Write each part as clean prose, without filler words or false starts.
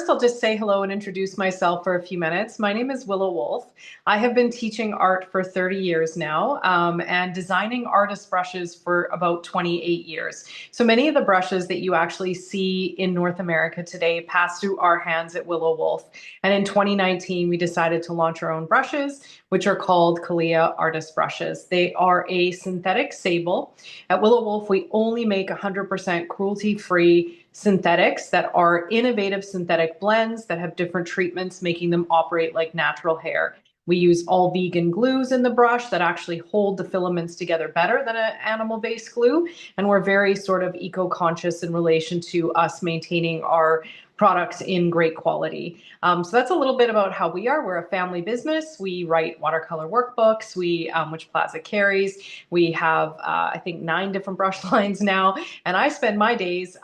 first, I'll just say hello and introduce myself for a few minutes. My name is Willow Wolfe. I have been teaching art for 30 years now and designing artist brushes for about 28 years. So many of the brushes that you actually see in North America today pass through our hands at Willow Wolfe. And in 2019, we decided to launch our own brushes, which are called Callia artist brushes. They are a synthetic sable. At Willow Wolfe, we only make 100% cruelty-free synthetics that are innovative synthetic blends that have different treatments, making them operate like natural hair. We use all vegan glues in the brush that actually hold the filaments together better than an animal-based glue. And we're very sort of eco-conscious in relation to us maintaining our products in great quality. So that's a little bit about how we are. We're a family business. We write watercolor workbooks, which Plaza carries. We have, I think, 9 different brush lines now. And I spend my days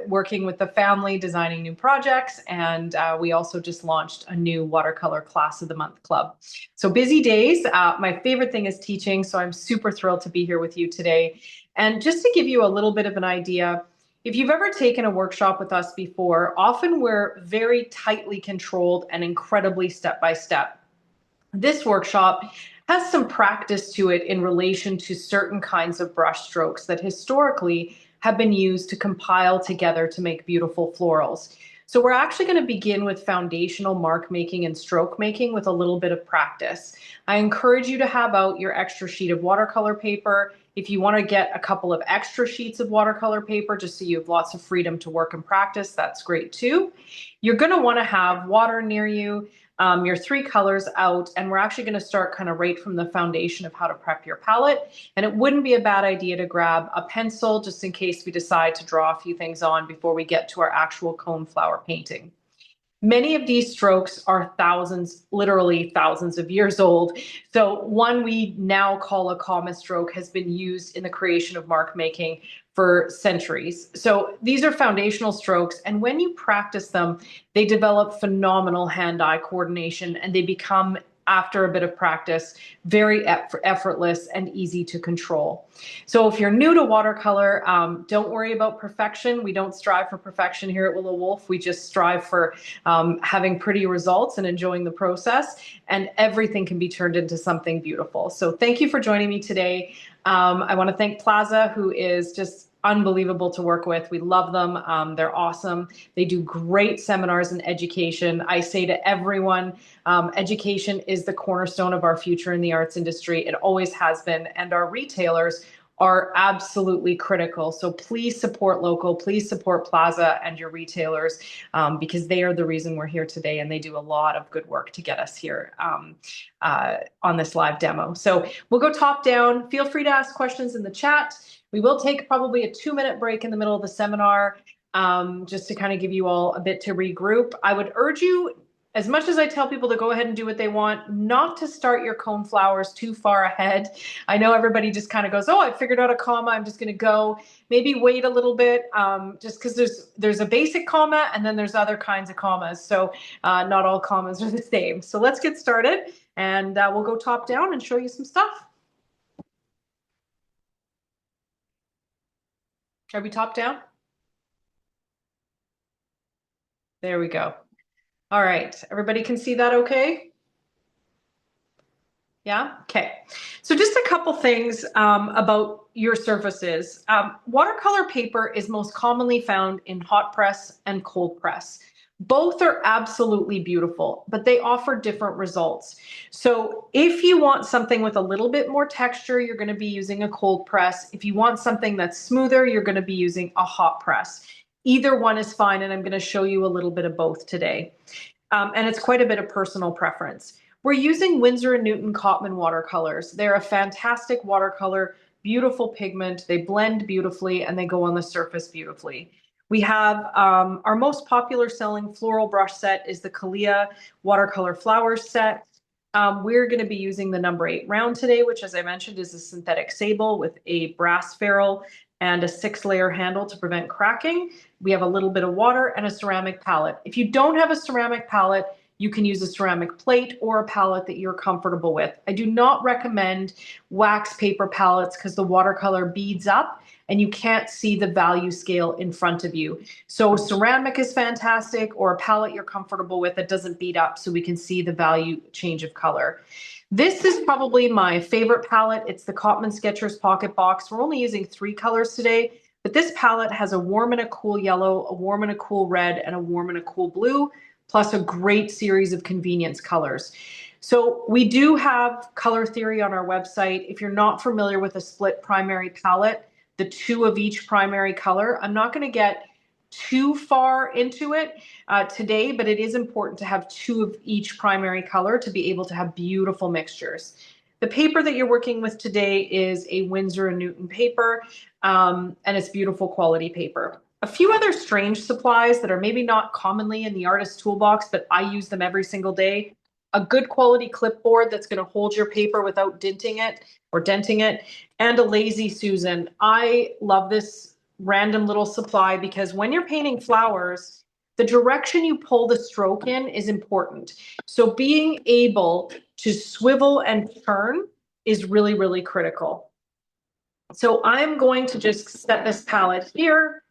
working with the family, designing new projects. And we also just launched a new watercolor class of the month club. So busy days. My favorite thing is teaching. So I'm super thrilled to be here with you today. And just to give you a little bit of an idea, if you've ever taken a workshop with us before, often we're very tightly controlled and incredibly step-by-step. This workshop has some practice to it in relation to certain kinds of brush strokes that historically have been used to compile together to make beautiful florals. So we're actually going to begin with foundational mark making and stroke making with a little bit of practice. I encourage you to have out your extra sheet of watercolor paper. If you want to get a couple of extra sheets of watercolor paper, just so you have lots of freedom to work and practice, that's great too. You're going to want to have water near you, your 3 colors out, and we're actually going to start kind of right from the foundation of how to prep your palette. And it wouldn't be a bad idea to grab a pencil just in case we decide to draw a few things on before we get to our actual cone flower painting. Many of these strokes are thousands, literally thousands of years old. So one we now call a comma stroke has been used in the creation of mark making for centuries. So these are foundational strokes. And when you practice them, they develop phenomenal hand-eye coordination and they become, after a bit of practice, very effortless and easy to control. So if you're new to watercolor, don't worry about perfection. We don't strive for perfection here at Willow Wolfe. We just strive for having pretty results and enjoying the process, and everything can be turned into something beautiful. So thank you for joining me today. I want to thank Plaza, who is just unbelievable to work with. We love them. They're awesome. They do great seminars and education. I say to everyone, education is the cornerstone of our future in the arts industry. It always has been. And our retailers are absolutely critical. So please support local, please support Plaza and your retailers because they are the reason we're here today, and they do a lot of good work to get us here on this live demo. So we'll go top down. Feel free to ask questions in the chat. We will take probably a 2-minute break in the middle of the seminar just to kind of give you all a bit to regroup. I would urge you, as much as I tell people to go ahead and do what they want, not to start your cone flowers too far ahead. I know everybody just kind of goes, oh, I figured out a comma, I'm just going to go. Maybe wait a little bit just because there's a basic comma and then there's other kinds of commas. So not all commas are the same. So let's get started and we'll go top down and show you some stuff. Are we top down? There we go. All right, everybody can see that okay? Yeah, okay. So just a couple things about your surfaces. Watercolor paper is most commonly found in hot press and cold press. Both are absolutely beautiful, but they offer different results. So if you want something with a little bit more texture, you're going to be using a cold press. If you want something that's smoother, you're going to be using a hot press. Either one is fine, and I'm going to show you a little bit of both today. And it's quite a bit of personal preference. We're using Winsor & Newton Cotman watercolors. They're a fantastic watercolor, beautiful pigment. They blend beautifully, and they go on the surface beautifully. We have our most popular selling floral brush set is the Callia watercolor flowers set. We're going to be using the number 8 round today, which, as I mentioned, is a synthetic sable with a brass ferrule and a 6-layer handle to prevent cracking. We have a little bit of water and a ceramic palette. If you don't have a ceramic palette, You can use a ceramic plate or a palette that you're comfortable with. I do not recommend wax paper palettes because the watercolor beads up and you can't see the value scale in front of you. So ceramic is fantastic, or a palette you're comfortable with that doesn't bead up so we can see the value change of color. This is probably my favorite palette. It's the Cotman Sketchers Pocket Box. We're only using 3 colors today, but this palette has a warm and a cool yellow, a warm and a cool red, and a warm and a cool blue, plus a great series of convenience colors. So we do have color theory on our website. If you're not familiar with a split primary palette, the 2 of each primary color, I'm not going to get too far into it today, but it is important to have 2 of each primary color to be able to have beautiful mixtures. The paper that you're working with today is a Winsor & Newton paper, and it's beautiful quality paper. A few other strange supplies that are maybe not commonly in the artist toolbox, but I use them every single day. A good quality clipboard that's going to hold your paper without denting it, and a Lazy Susan. I love this random little supply because when you're painting flowers, the direction you pull the stroke in is important. So being able to swivel and turn is really, really critical. So I'm going to just set this palette here,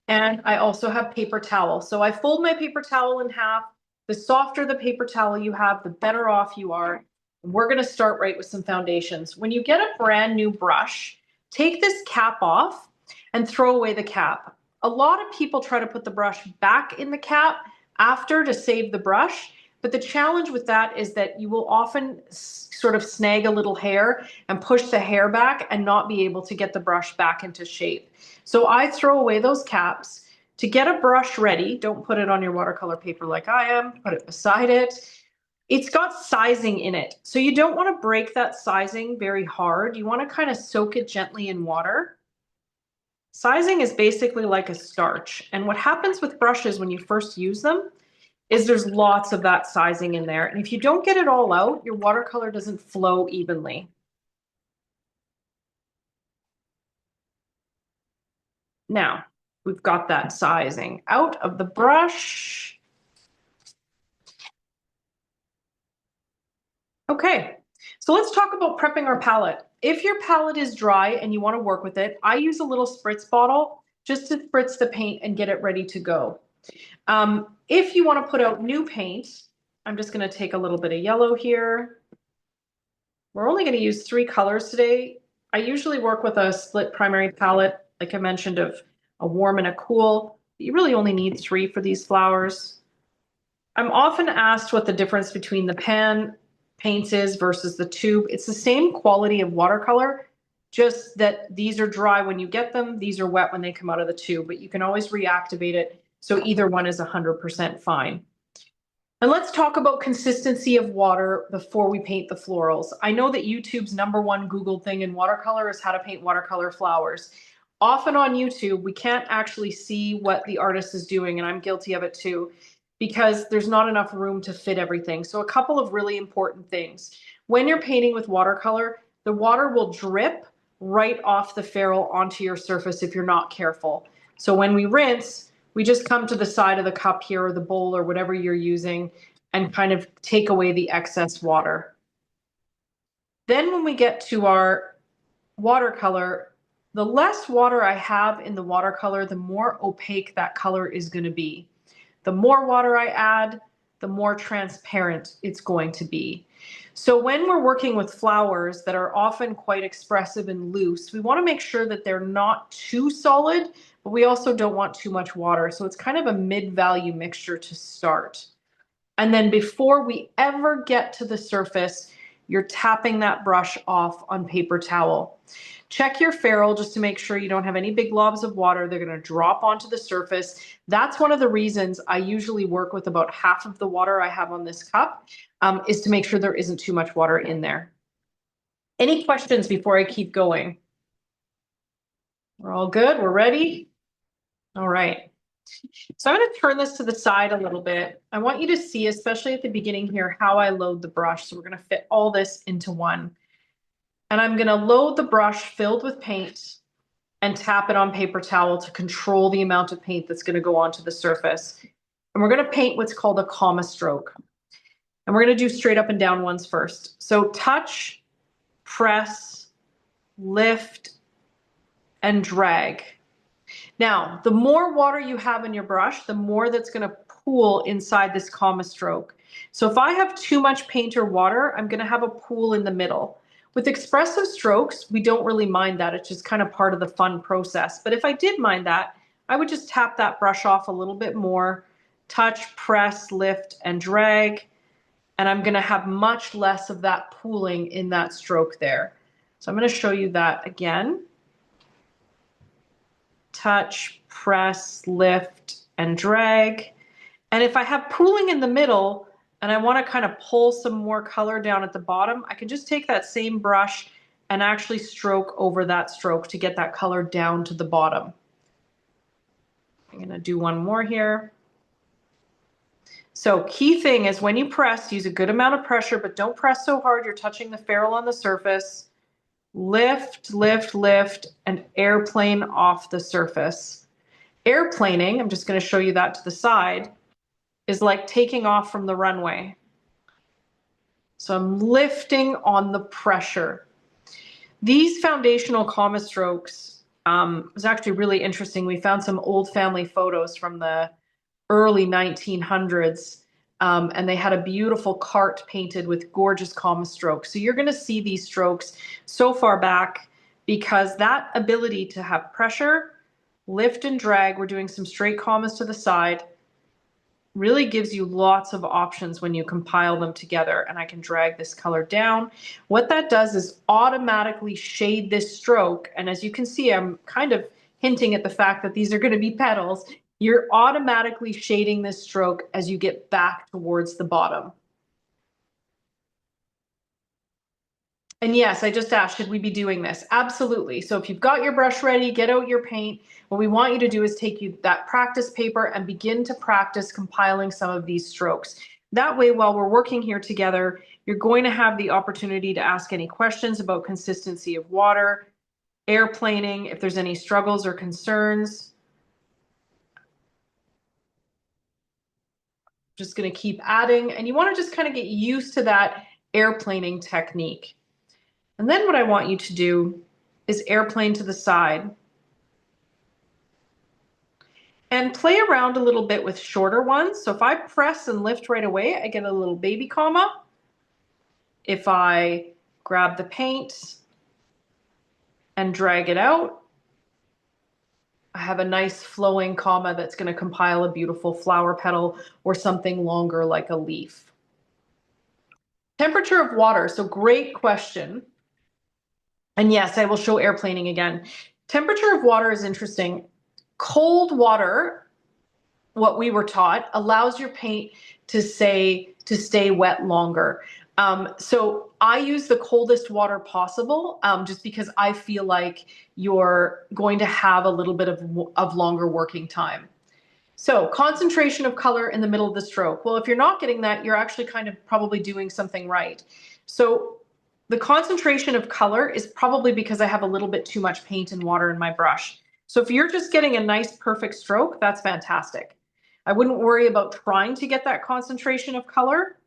and I also have paper towel. So I fold my paper towel in half. The softer the paper towel you have, the better off you are. And we're going to start right with some foundations. When you get a brand new brush, take this cap off and throw away the cap. A lot of people try to put the brush back in the cap after to save the brush, but the challenge with that is that you will often sort of snag a little hair and push the hair back and not be able to get the brush back into shape. So I throw away those caps. To get a brush ready, don't put it on your watercolor paper like I am, put it beside it. It's got sizing in it. So you don't want to break that sizing very hard. You want to kind of soak it gently in water. Sizing is basically like a starch. And what happens with brushes when you first use them is there's lots of that sizing in there. And if you don't get it all out, your watercolor doesn't flow evenly. Now, we've got that sizing out of the brush. Okay, so let's talk about prepping our palette. If your palette is dry and you want to work with it, I use a little spritz bottle just to spritz the paint and get it ready to go. If you want to put out new paint, I'm just going to take a little bit of yellow here. We're only going to use 3 colors today. I usually work with a split primary palette, like I mentioned, of a warm and a cool. You really only need 3 for these flowers. I'm often asked what the difference between the pan paints is versus the tube. It's the same quality of watercolor, just that these are dry when you get them, these are wet when they come out of the tube, but you can always reactivate it. So either one is 100% fine. And let's talk about consistency of water before we paint the florals. I know that YouTube's #1 Google thing in watercolor is how to paint watercolor flowers. Often on YouTube, we can't actually see what the artist is doing, and I'm guilty of it too, because there's not enough room to fit everything. So a couple of really important things. When you're painting with watercolor, the water will drip right off the ferrule onto your surface if you're not careful. So when we rinse, we just come to the side of the cup here or the bowl or whatever you're using and kind of take away the excess water. Then when we get to our watercolor, the less water I have in the watercolor, the more opaque that color is going to be. The more water I add, the more transparent it's going to be. So when we're working with flowers that are often quite expressive and loose, we want to make sure that they're not too solid, but we also don't want too much water. So it's kind of a mid-value mixture to start. And then before we ever get to the surface, you're tapping that brush off on paper towel. Check your ferrule just to make sure you don't have any big globs of water. They're going to drop onto the surface. That's one of the reasons I usually work with about half of the water I have on this cup, is to make sure there isn't too much water in there. Any questions before I keep going? We're all good? We're ready? All right. So I'm going to turn this to the side a little bit. I want you to see, especially at the beginning here, how I load the brush. So we're going to fit all this into one. And I'm going to load the brush filled with paint and tap it on paper towel to control the amount of paint that's going to go onto the surface. And we're going to paint what's called a comma stroke. And we're going to do straight up and down ones first. So touch, press, lift, and drag. Now, the more water you have in your brush, the more that's going to pool inside this comma stroke. So if I have too much paint or water, I'm going to have a pool in the middle. With expressive strokes, we don't really mind that. It's just kind of part of the fun process. But if I did mind that, I would just tap that brush off a little bit more, touch, press, lift, and drag. And I'm going to have much less of that pooling in that stroke there. So I'm going to show you that again. Touch, press, lift, and drag. And if I have pooling in the middle and I want to kind of pull some more color down at the bottom, I can just take that same brush and actually stroke over that stroke to get that color down to the bottom. I'm going to do one more here. So key thing is when you press, use a good amount of pressure, but don't press so hard you're touching the ferrule on the surface. Lift, lift, lift, and airplane off the surface. Airplaning, I'm just going to show you that to the side, is like taking off from the runway. So I'm lifting on the pressure. These foundational comma strokes was actually really interesting. We found some old family photos from the early 1900s. And they had a beautiful cart painted with gorgeous comma strokes. So you're going to see these strokes so far back because that ability to have pressure, lift and drag, we're doing some straight commas to the side, really gives you lots of options when you compile them together. And I can drag this color down. What that does is automatically shade this stroke. And as you can see, I'm kind of hinting at the fact that these are going to be petals. You're automatically shading this stroke as you get back towards the bottom. And yes, I just asked, should we be doing this? Absolutely. So if you've got your brush ready, get out your paint. What we want you to do is take you that practice paper and begin to practice compiling some of these strokes. That way, while we're working here together, you're going to have the opportunity to ask any questions about consistency of water, airplaning, if there's any struggles or concerns. Just going to keep adding, and you want to just kind of get used to that airplaning technique. And then what I want you to do is airplane to the side and play around a little bit with shorter ones. So if I press and lift right away, I get a little baby comma. If I grab the paint and drag it out, I have a nice flowing comma that's going to compile a beautiful flower petal or something longer like a leaf. Temperature of water. So great question. And yes, I will show airplaning again. Temperature of water is interesting. Cold water, what we were taught, allows your paint to stay wet longer. So I use the coldest water possible just because I feel like you're going to have a little bit of longer working time. So concentration of color in the middle of the stroke. Well, if you're not getting that, you're actually kind of probably doing something right. So the concentration of color is probably because I have a little bit too much paint and water in my brush. So if you're just getting a nice perfect stroke, that's fantastic. I wouldn't worry about trying to get that concentration of color.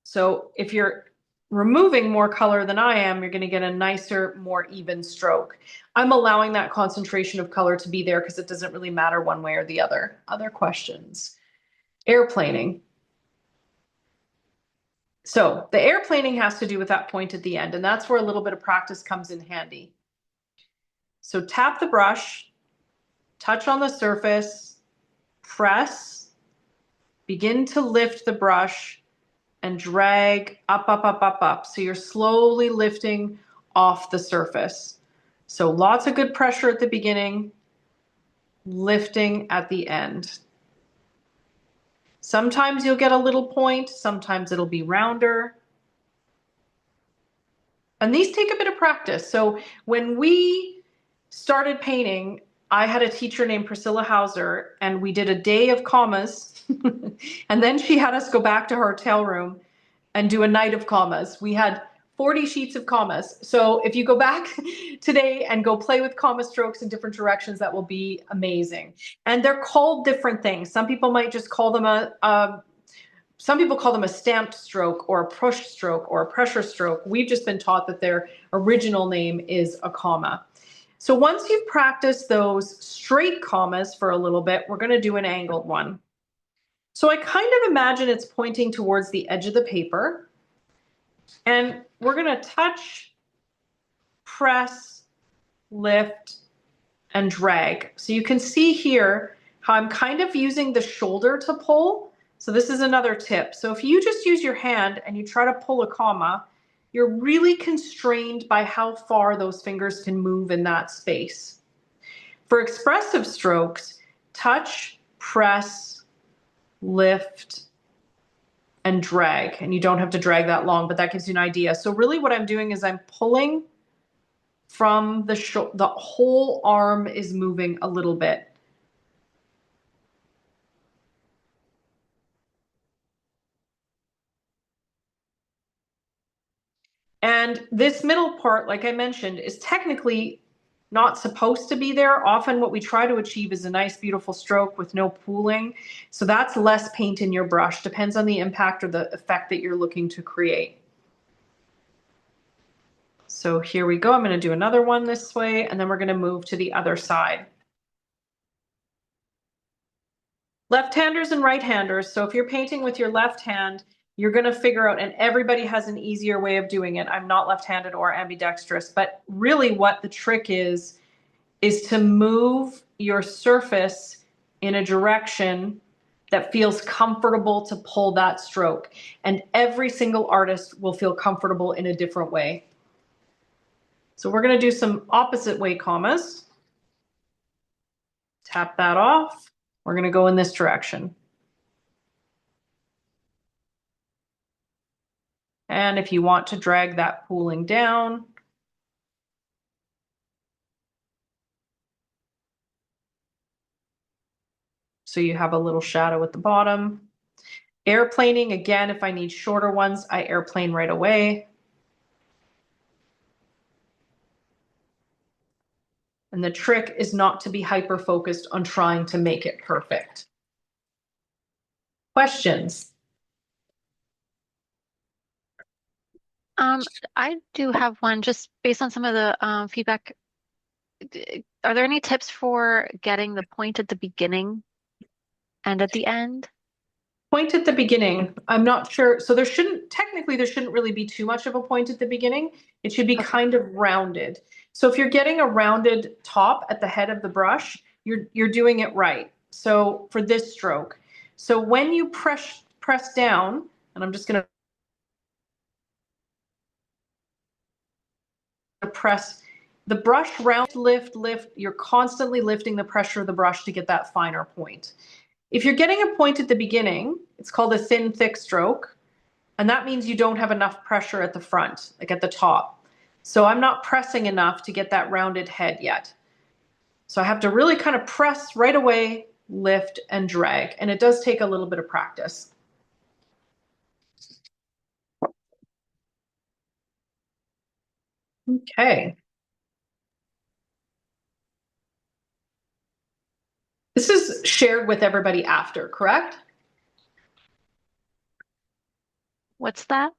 So if you're removing more color than I am, you're going to get a nicer, more even stroke. I'm allowing that concentration of color to be there because it doesn't really matter one way or the other. Other questions? Airplaning. So the airplaning has to do with that point at the end, and that's where a little bit of practice comes in handy. So tap the brush, touch on the surface, press, begin to lift the brush, and drag up, up, up, up, up. So you're slowly lifting off the surface. So lots of good pressure at the beginning, lifting at the end. Sometimes you'll get a little point, sometimes it'll be rounder. And these take a bit of practice. So when we started painting, I had a teacher named Priscilla Hauser, and we did a day of commas. And then she had us go back to her hotel room and do a night of commas. We had 40 sheets of commas. So if you go back today and go play with comma strokes in different directions, that will be amazing. And they're called different things. Some people might just call them some people call them a stamped stroke or a push stroke or a pressure stroke. We've just been taught that their original name is a comma. So once you've practiced those straight commas for a little bit, we're going to do an angled one. So I kind of imagine it's pointing towards the edge of the paper. And we're going to touch, press, lift, and drag. So you can see here how I'm kind of using the shoulder to pull. So this is another tip. So if you just use your hand and you try to pull a comma, you're really constrained by how far those fingers can move in that space. For expressive strokes, touch, press, lift, and drag. And you don't have to drag that long, but that gives you an idea. So really what I'm doing is I'm pulling from the whole arm is moving a little bit. And this middle part, like I mentioned, is technically not supposed to be there. Often what we try to achieve is a nice, beautiful stroke with no pooling. So that's less paint in your brush. Depends on the impact or the effect that you're looking to create. So here we go. I'm going to do another one this way, and then we're going to move to the other side. Left-handers and right-handers. So if you're painting with your left hand, you're going to figure out, and everybody has an easier way of doing it. I'm not left-handed or ambidextrous, but really what the trick is to move your surface in a direction that feels comfortable to pull that stroke. And every single artist will feel comfortable in a different way. So we're going to do some opposite way commas. Tap that off. We're going to go in this direction. And if you want to drag that pooling down, so you have a little shadow at the bottom. Airplaning, again, if I need shorter ones, I airplane right away. And the trick is not to be hyper-focused on trying to make it perfect. Questions? I do have one just based on some of the feedback. Are there any tips for getting the point at the beginning and at the end? Point at the beginning, I'm not sure. So there shouldn't really be too much of a point at the beginning. It should be kind of rounded. So if you're getting a rounded top at the head of the brush, you're doing it right. So for this stroke, so when you press down, and I'm just going to press the brush round, lift, you're constantly lifting the pressure of the brush to get that finer point. If you're getting a point at the beginning, it's called a thin, thick stroke. And that means you don't have enough pressure at the front, like at the top. So I'm not pressing enough to get that rounded head yet. So I have to really kind of press right away, lift and drag. And it does take a little bit of practice. Okay. This is shared with everybody after, correct? What's that?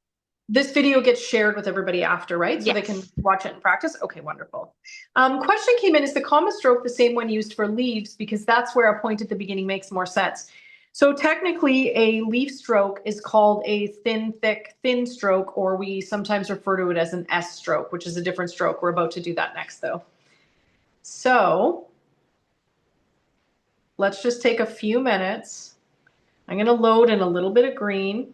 This video gets shared with everybody after, right? So Yes. they can watch it and practice? Okay, wonderful. Question came in, is the comma stroke the same one used for leaves? Because that's where a point at the beginning makes more sense. So technically a leaf stroke is called a thin, thick, thin stroke, or we sometimes refer to it as an S stroke, which is a different stroke. We're about to do that next though. So let's just take a few minutes. I'm going to load in a little bit of green.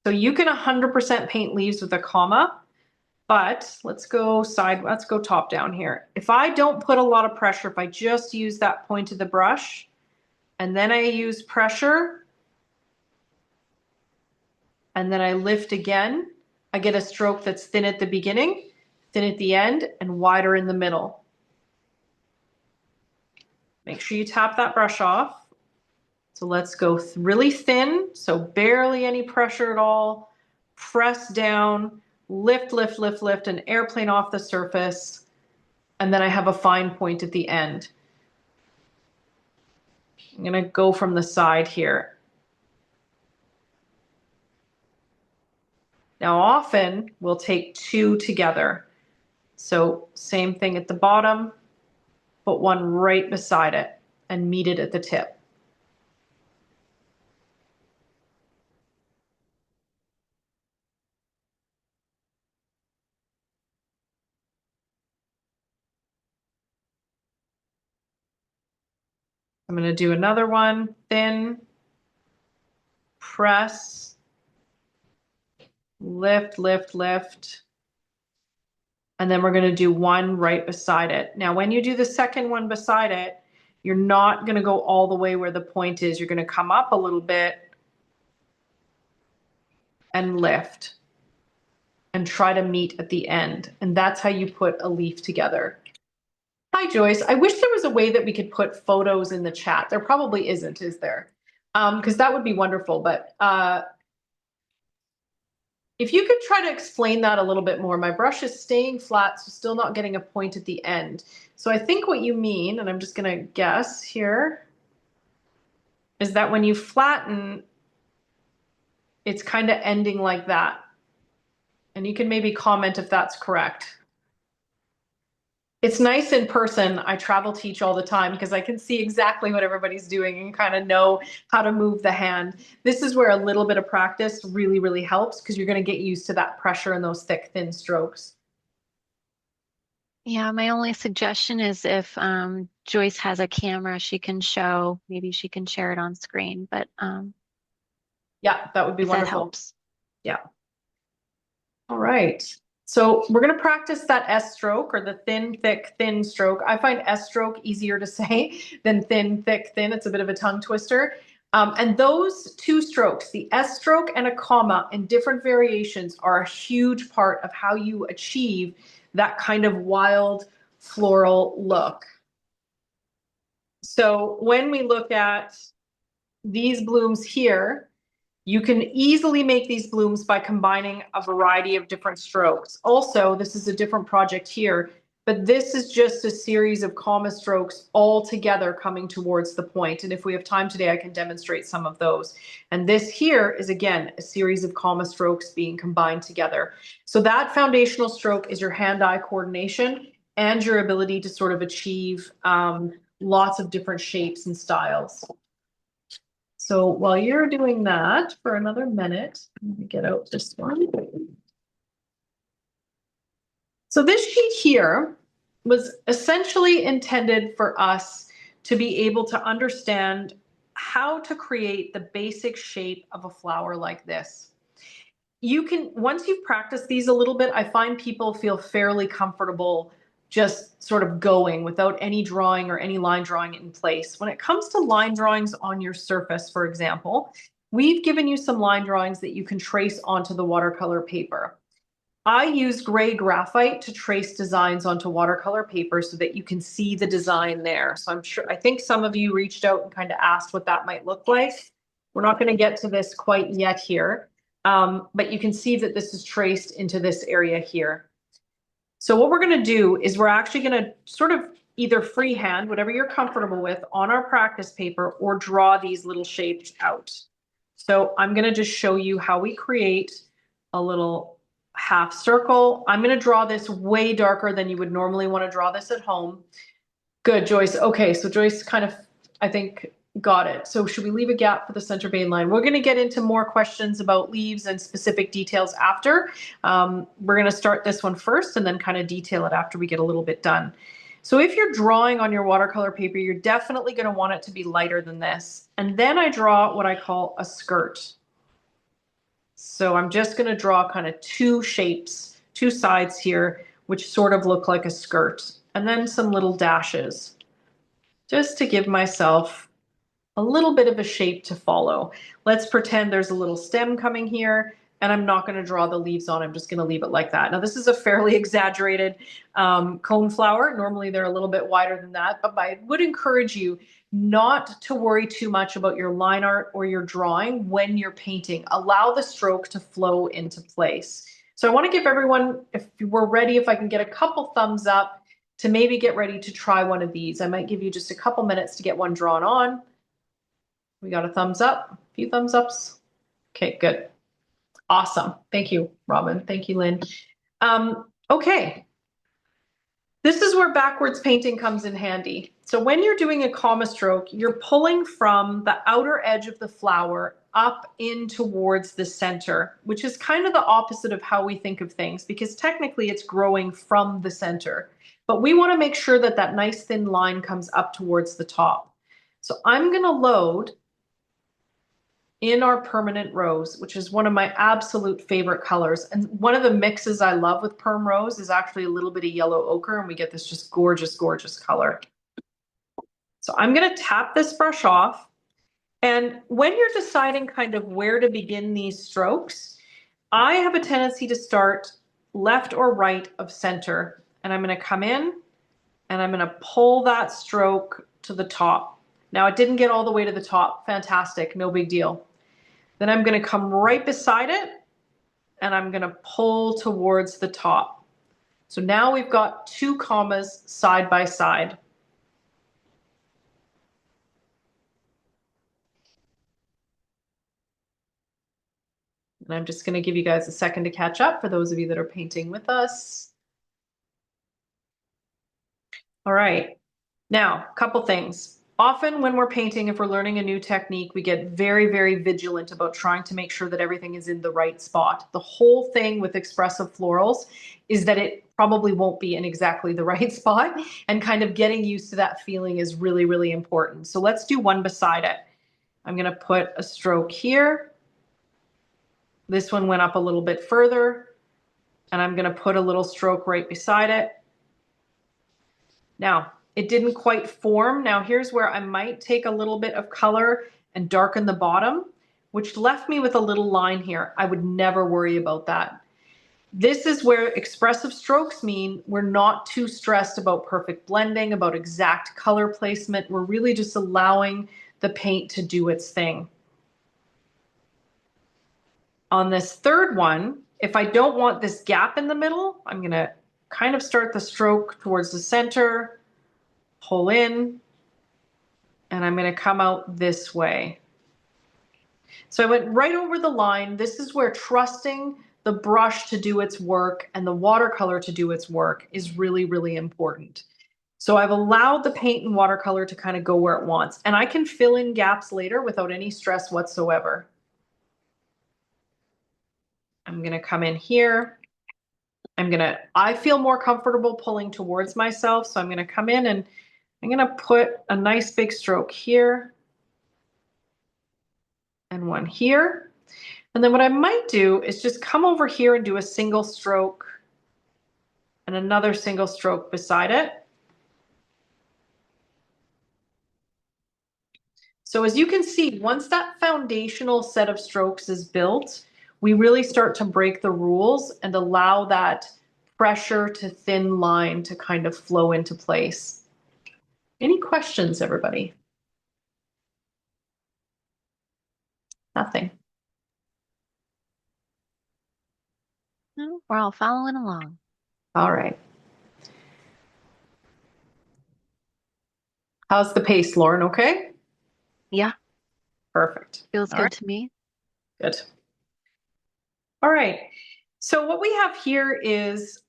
So you can 100% paint leaves with a comma, but let's go top down here. If I don't put a lot of pressure, if I just use that point of the brush, and then I use pressure, and then I lift again, I get a stroke that's thin at the beginning, thin at the end, and wider in the middle. Make sure you tap that brush off. So let's go really thin, so barely any pressure at all. Press down, lift, lift, lift, lift, an airplane off the surface. And then I have a fine point at the end. I'm gonna go from the side here. Now often we'll take two together. So same thing at the bottom, put one right beside it and meet it at the tip. I'm going to do another one, thin, press, lift, lift, lift. And then we're going to do one right beside it. Now, when you do the second one beside it, you're not going to go all the way where the point is. You're going to come up a little bit and lift and try to meet at the end. And that's how you put a leaf together. Hi, Joyce. I wish there was a way that we could put photos in the chat. There probably isn't, is there? Because that would be wonderful. But if you could try to explain that a little bit more. My brush is staying flat, so still not getting a point at the end. So I think what you mean, and I'm just going to guess here, is that when you flatten, it's kind of ending like that. And you can maybe comment if that's correct. It's nice in person. I travel teach all the time because I can see exactly what everybody's doing and kind of know how to move the hand. This is where a little bit of practice really, really helps because you're going to get used to that pressure and those thick, thin strokes. Yeah, my only suggestion is if Joyce has a camera she can show, maybe she can share it on screen, but yeah, that would be if that wonderful. helps. Yeah. All right. So we're going to practice that S stroke or the thin, thick, thin stroke. I find S stroke easier to say than thin, thick, thin. It's a bit of a tongue twister. And those two strokes, the S stroke and a comma in different variations, are a huge part of how you achieve that kind of wild floral look. So when we look at these blooms here, you can easily make these blooms by combining a variety of different strokes. Also, this is a different project here, but this is just a series of comma strokes all together coming towards the point. And if we have time today, I can demonstrate some of those. And this here is, again, a series of comma strokes being combined together. So that foundational stroke is your hand-eye coordination and your ability to sort of achieve lots of different shapes and styles. So while you're doing that for another minute, let me get out this one. So this sheet here was essentially intended for us to be able to understand how to create the basic shape of a flower like this. You can, once you've practiced these a little bit, I find people feel fairly comfortable just sort of going without any drawing or any line drawing in place. When it comes to line drawings on your surface, for example, we've given you some line drawings that you can trace onto the watercolor paper. I use gray graphite to trace designs onto watercolor paper so that you can see the design there. So I think some of you reached out and kind of asked what that might look like. We're not going to get to this quite yet here, but you can see that this is traced into this area here. So what we're going to do is we're actually going to sort of either freehand, whatever you're comfortable with, on our practice paper or draw these little shapes out. So I'm going to just show you how we create a little half circle. I'm going to draw this way darker than you would normally want to draw this at home. Good, Joyce. Okay, so Joyce kind of, I think, got it. So should we leave a gap for the center vein line? We're going to get into more questions about leaves and specific details after. We're going to start this one first and then kind of detail it after we get a little bit done. So if you're drawing on your watercolor paper, you're definitely going to want it to be lighter than this. And then I draw what I call a skirt. So I'm just going to draw kind of two shapes, two sides here, which sort of look like a skirt, and then some little dashes, just to give myself a little bit of a shape to follow. Let's pretend there's a little stem coming here. and I'm not going to draw the leaves on. I'm just going to leave it like that. Now, this is a fairly exaggerated cone flower. Normally, they're a little bit wider than that, but I would encourage you not to worry too much about your line art or your drawing when you're painting. Allow the stroke to flow into place. So I want to give everyone, if we're ready, if I can get a couple thumbs up to maybe get ready to try one of these. I might give you just a couple minutes to get one drawn on. We got a thumbs up, a few thumbs ups. Okay, good. Awesome. Thank you, Robin. Thank you, Lynn. Okay. This is where backwards painting comes in handy. So when you're doing a comma stroke, you're pulling from the outer edge of the flower up in towards the center, which is kind of the opposite of how we think of things, because technically it's growing from the center. But we want to make sure that that nice thin line comes up towards the top. So I'm going to load in our permanent rose, which is one of my absolute favorite colors. And one of the mixes I love with perm rose is actually a little bit of yellow ochre, and we get this just gorgeous, gorgeous color. So I'm going to tap this brush off. And when you're deciding kind of where to begin these strokes, I have a tendency to start left or right of center. And I'm going to come in and I'm going to pull that stroke to the top. Now, it didn't get all the way to the top. Fantastic. No big deal. Then I'm going to come right beside it and I'm going to pull towards the top. So now we've got two commas side by side. And I'm just going to give you guys a second to catch up for those of you that are painting with us. All right. Now, a couple things. Often when we're painting, if we're learning a new technique, we get very, very vigilant about trying to make sure that everything is in the right spot. The whole thing with expressive florals is that it probably won't be in exactly the right spot, and kind of getting used to that feeling is really, really important. So let's do one beside it. I'm going to put a stroke here. This one went up a little bit further, and I'm going to put a little stroke right beside it. Now, it didn't quite form. Now here's where I might take a little bit of color and darken the bottom, which left me with a little line here. I would never worry about that. This is where expressive strokes mean we're not too stressed about perfect blending, about exact color placement. We're really just allowing the paint to do its thing. On this third one, if I don't want this gap in the middle, I'm going to kind of start the stroke towards the center, pull in, and I'm going to come out this way. So I went right over the line. This is where trusting the brush to do its work and the watercolor to do its work is really, really important. So I've allowed the paint and watercolor to kind of go where it wants, and I can fill in gaps later without any stress whatsoever. I'm going to come in here. I feel more comfortable pulling towards myself, so I'm going to come in and I'm going to put a nice big stroke here and one here. And then what I might do is just come over here and do a single stroke and another single stroke beside it. So as you can see, once that foundational set of strokes is built, we really start to break the rules and allow that pressure to thin line to kind of flow into place. Any questions, everybody? Nothing. No, we're all following along. All right. How's the pace, Lauren? Okay? Yeah, Perfect. feels All good right. to me. Good. All right. So what we have here is,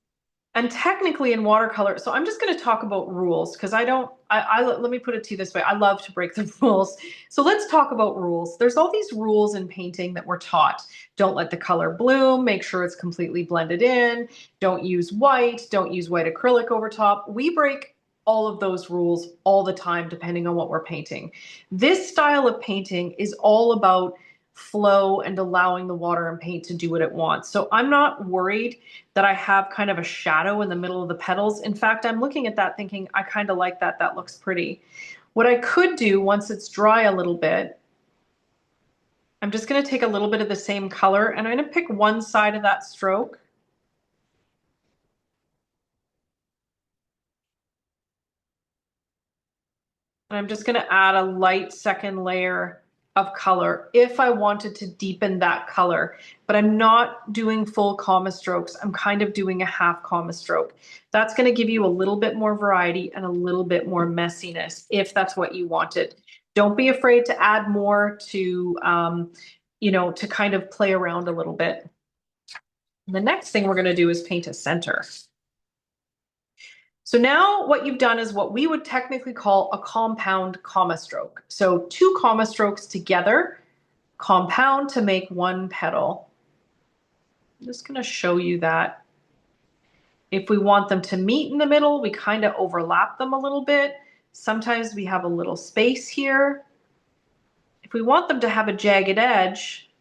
and technically in watercolor, so I'm just going to talk about rules because let me put it to you this way. I love to break the rules. So let's talk about rules. There's all these rules in painting that we're taught. Don't let the color bloom. Make sure it's completely blended in. Don't use white. Don't use white acrylic over top. We break all of those rules all the time, depending on what we're painting. This style of painting is all about flow and allowing the water and paint to do what it wants. So I'm not worried that I have kind of a shadow in the middle of the petals. In fact, I'm looking at that thinking, I kind of like that. That looks pretty. What I could do once it's dry a little bit, I'm just going to take a little bit of the same color and I'm going to pick one side of that stroke. And I'm just going to add a light second layer of color if I wanted to deepen that color, but I'm not doing full comma strokes. I'm kind of doing a half comma stroke. That's going to give you a little bit more variety and a little bit more messiness if that's what you wanted. Don't be afraid to add more to, to kind of play around a little bit. The next thing we're going to do is paint a center. So now what you've done is what we would technically call a compound comma stroke. So two comma strokes together compound to make one petal. I'm just going to show you that. If we want them to meet in the middle, we kind of overlap them a little bit. Sometimes we have a little space here. If we want them to have a jagged edge,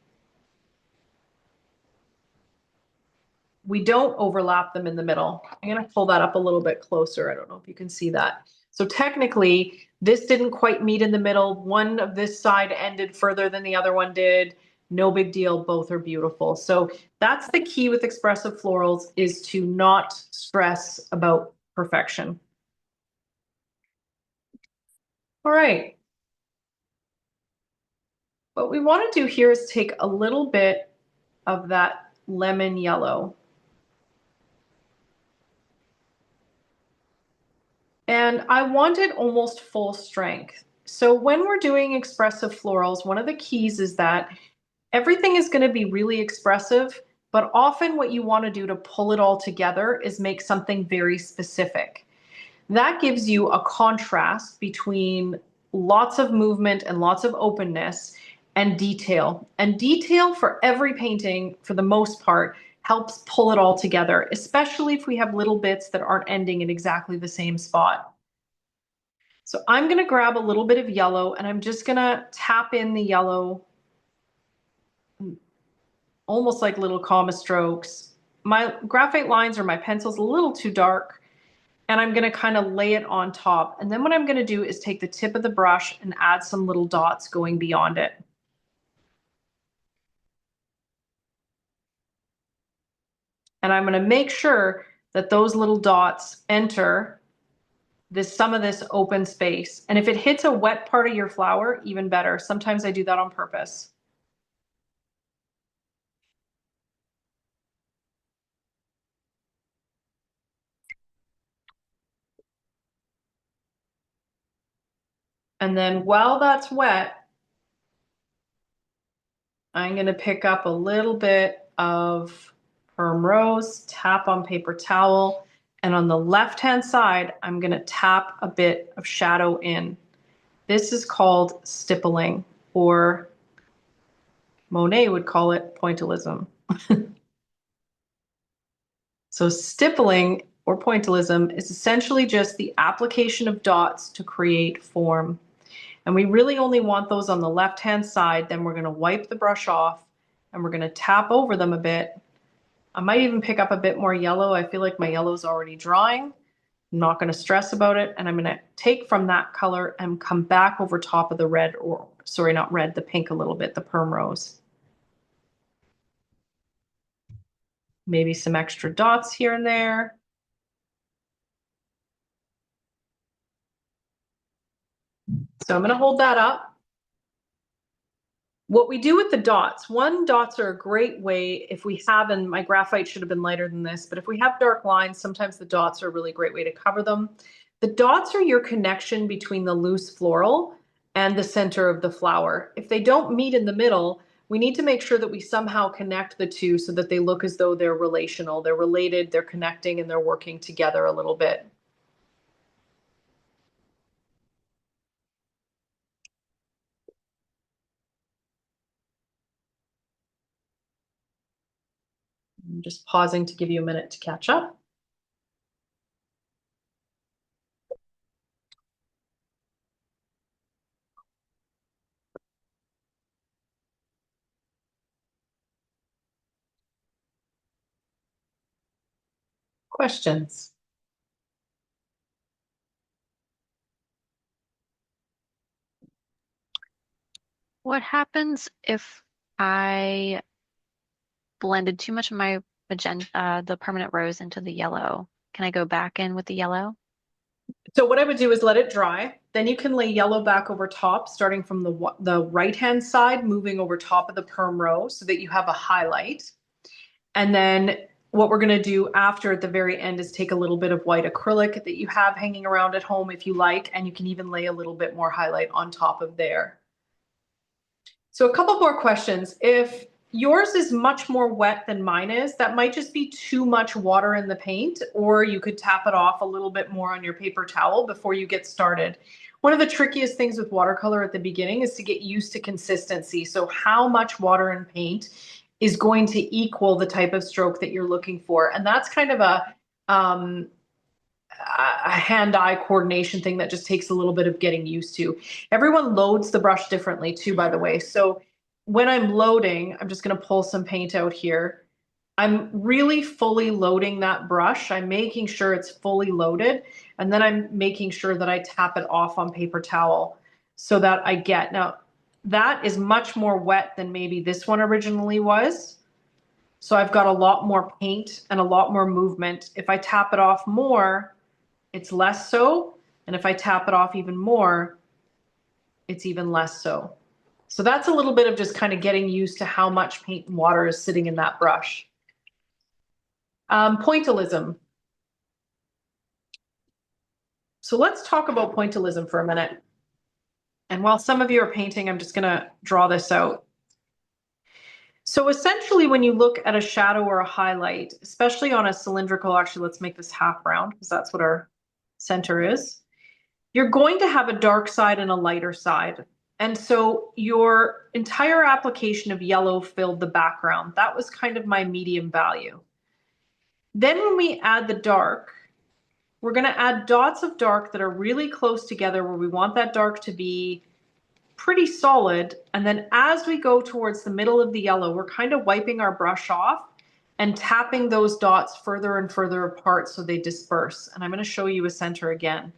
we don't overlap them in the middle. I'm going to pull that up a little bit closer. I don't know if you can see that. So technically, this didn't quite meet in the middle. One of this side ended further than the other one did. No big deal. Both are beautiful. So that's the key with expressive florals, is to not stress about perfection. All right. What we want to do here is take a little bit of that lemon yellow. And I want it almost full strength. So when we're doing expressive florals, one of the keys is that everything is going to be really expressive, but often what you want to do to pull it all together is make something very specific. That gives you a contrast between lots of movement and lots of openness and detail. And detail for every painting, for the most part, helps pull it all together, especially if we have little bits that aren't ending in exactly the same spot. So I'm going to grab a little bit of yellow and I'm just going to tap in the yellow, almost like little comma strokes. My graphite lines or my pencil's a little too dark, and I'm going to kind of lay it on top. And then what I'm going to do is take the tip of the brush and add some little dots going beyond it. And I'm going to make sure that those little dots enter some of this open space. And if it hits a wet part of your flower, even better. Sometimes I do that on purpose. And then while that's wet, I'm going to pick up a little bit of Perm Rose, tap on paper towel, and on the left-hand side, I'm going to tap a bit of shadow in. This is called stippling, or Monet would call it pointillism. So stippling or pointillism is essentially just the application of dots to create form. And we really only want those on the left-hand side. Then we're going to wipe the brush off and we're going to tap over them a bit. I might even pick up a bit more yellow. I feel like my yellow is already drying. I'm not going to stress about it. And I'm going to take from that color and come back over top of the red, or sorry, not red, the pink a little bit, the Perm Rose. Maybe some extra dots here and there. So I'm going to hold that up. What we do with the dots, dots are a great way if we have, and my graphite should have been lighter than this, but if we have dark lines, sometimes the dots are a really great way to cover them. The dots are your connection between the loose floral and the center of the flower. If they don't meet in the middle, we need to make sure that we somehow connect the two so that they look as though they're relational, they're related, they're connecting, and they're working together a little bit. I'm just pausing to give you a minute to catch up. Questions? What happens if I blended too much of my magenta, the permanent rose into the yellow. Can I go back in with the yellow? So what I would do is let it dry. Then you can lay yellow back over top, starting from the right-hand side, moving over top of the perm row so that you have a highlight. And then what we're going to do after at the very end is take a little bit of white acrylic that you have hanging around at home if you like, and you can even lay a little bit more highlight on top of there. So a couple more questions. If yours is much more wet than mine is, that might just be too much water in the paint, or you could tap it off a little bit more on your paper towel before you get started. One of the trickiest things with watercolor at the beginning is to get used to consistency. So how much water and paint is going to equal the type of stroke that you're looking for. And that's kind of a hand-eye coordination thing that just takes a little bit of getting used to. Everyone loads the brush differently too, by the way. So when I'm loading, I'm just going to pull some paint out here. I'm really fully loading that brush. I'm making sure it's fully loaded, and then I'm making sure that I tap it off on paper towel so that I get, now that is much more wet than maybe this one originally was. So I've got a lot more paint and a lot more movement. If I tap it off more, it's less so. And if I tap it off even more, it's even less so. So that's a little bit of just kind of getting used to how much paint and water is sitting in that brush. Pointillism. So let's talk about pointillism for a minute. And while some of you are painting, I'm just going to draw this out. So essentially, when you look at a shadow or a highlight, especially on a cylindrical, actually, let's make this half round because that's what our center is. You're going to have a dark side and a lighter side. And so your entire application of yellow filled the background. That was kind of my medium value. Then when we add the dark, we're going to add dots of dark that are really close together where we want that dark to be pretty solid. And then as we go towards the middle of the yellow, we're kind of wiping our brush off and tapping those dots further and further apart so they disperse. And I'm going to show you a center again.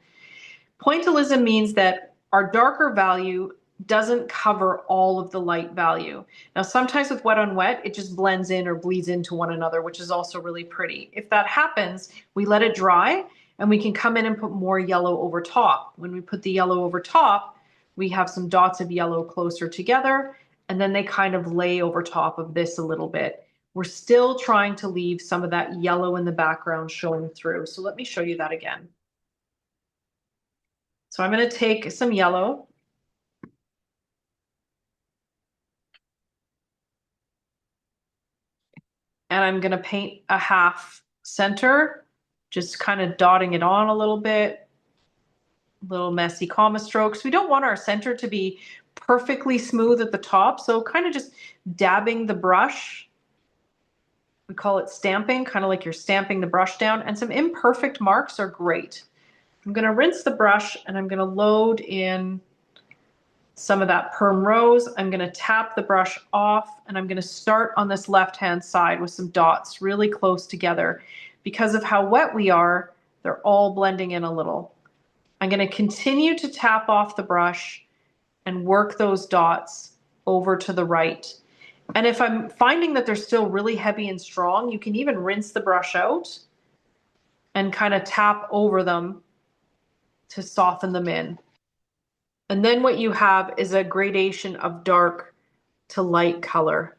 Pointillism means that our darker value doesn't cover all of the light value. Now, sometimes with wet on wet, it just blends in or bleeds into one another, which is also really pretty. If that happens, we let it dry and we can come in and put more yellow over top. When we put the yellow over top, we have some dots of yellow closer together, and then they kind of lay over top of this a little bit. We're still trying to leave some of that yellow in the background showing through. So let me show you that again. So I'm going to take some yellow. And I'm going to paint a half center, just kind of dotting it on a little bit. Little messy comma strokes. We don't want our center to be perfectly smooth at the top. So kind of just dabbing the brush. We call it stamping, kind of like you're stamping the brush down. And some imperfect marks are great. I'm going to rinse the brush and I'm going to load in some of that perm rose. I'm going to tap the brush off and I'm going to start on this left-hand side with some dots really close together. Because of how wet we are, they're all blending in a little. I'm going to continue to tap off the brush and work those dots over to the right. And if I'm finding that they're still really heavy and strong, you can even rinse the brush out and kind of tap over them to soften them in. And then what you have is a gradation of dark to light color.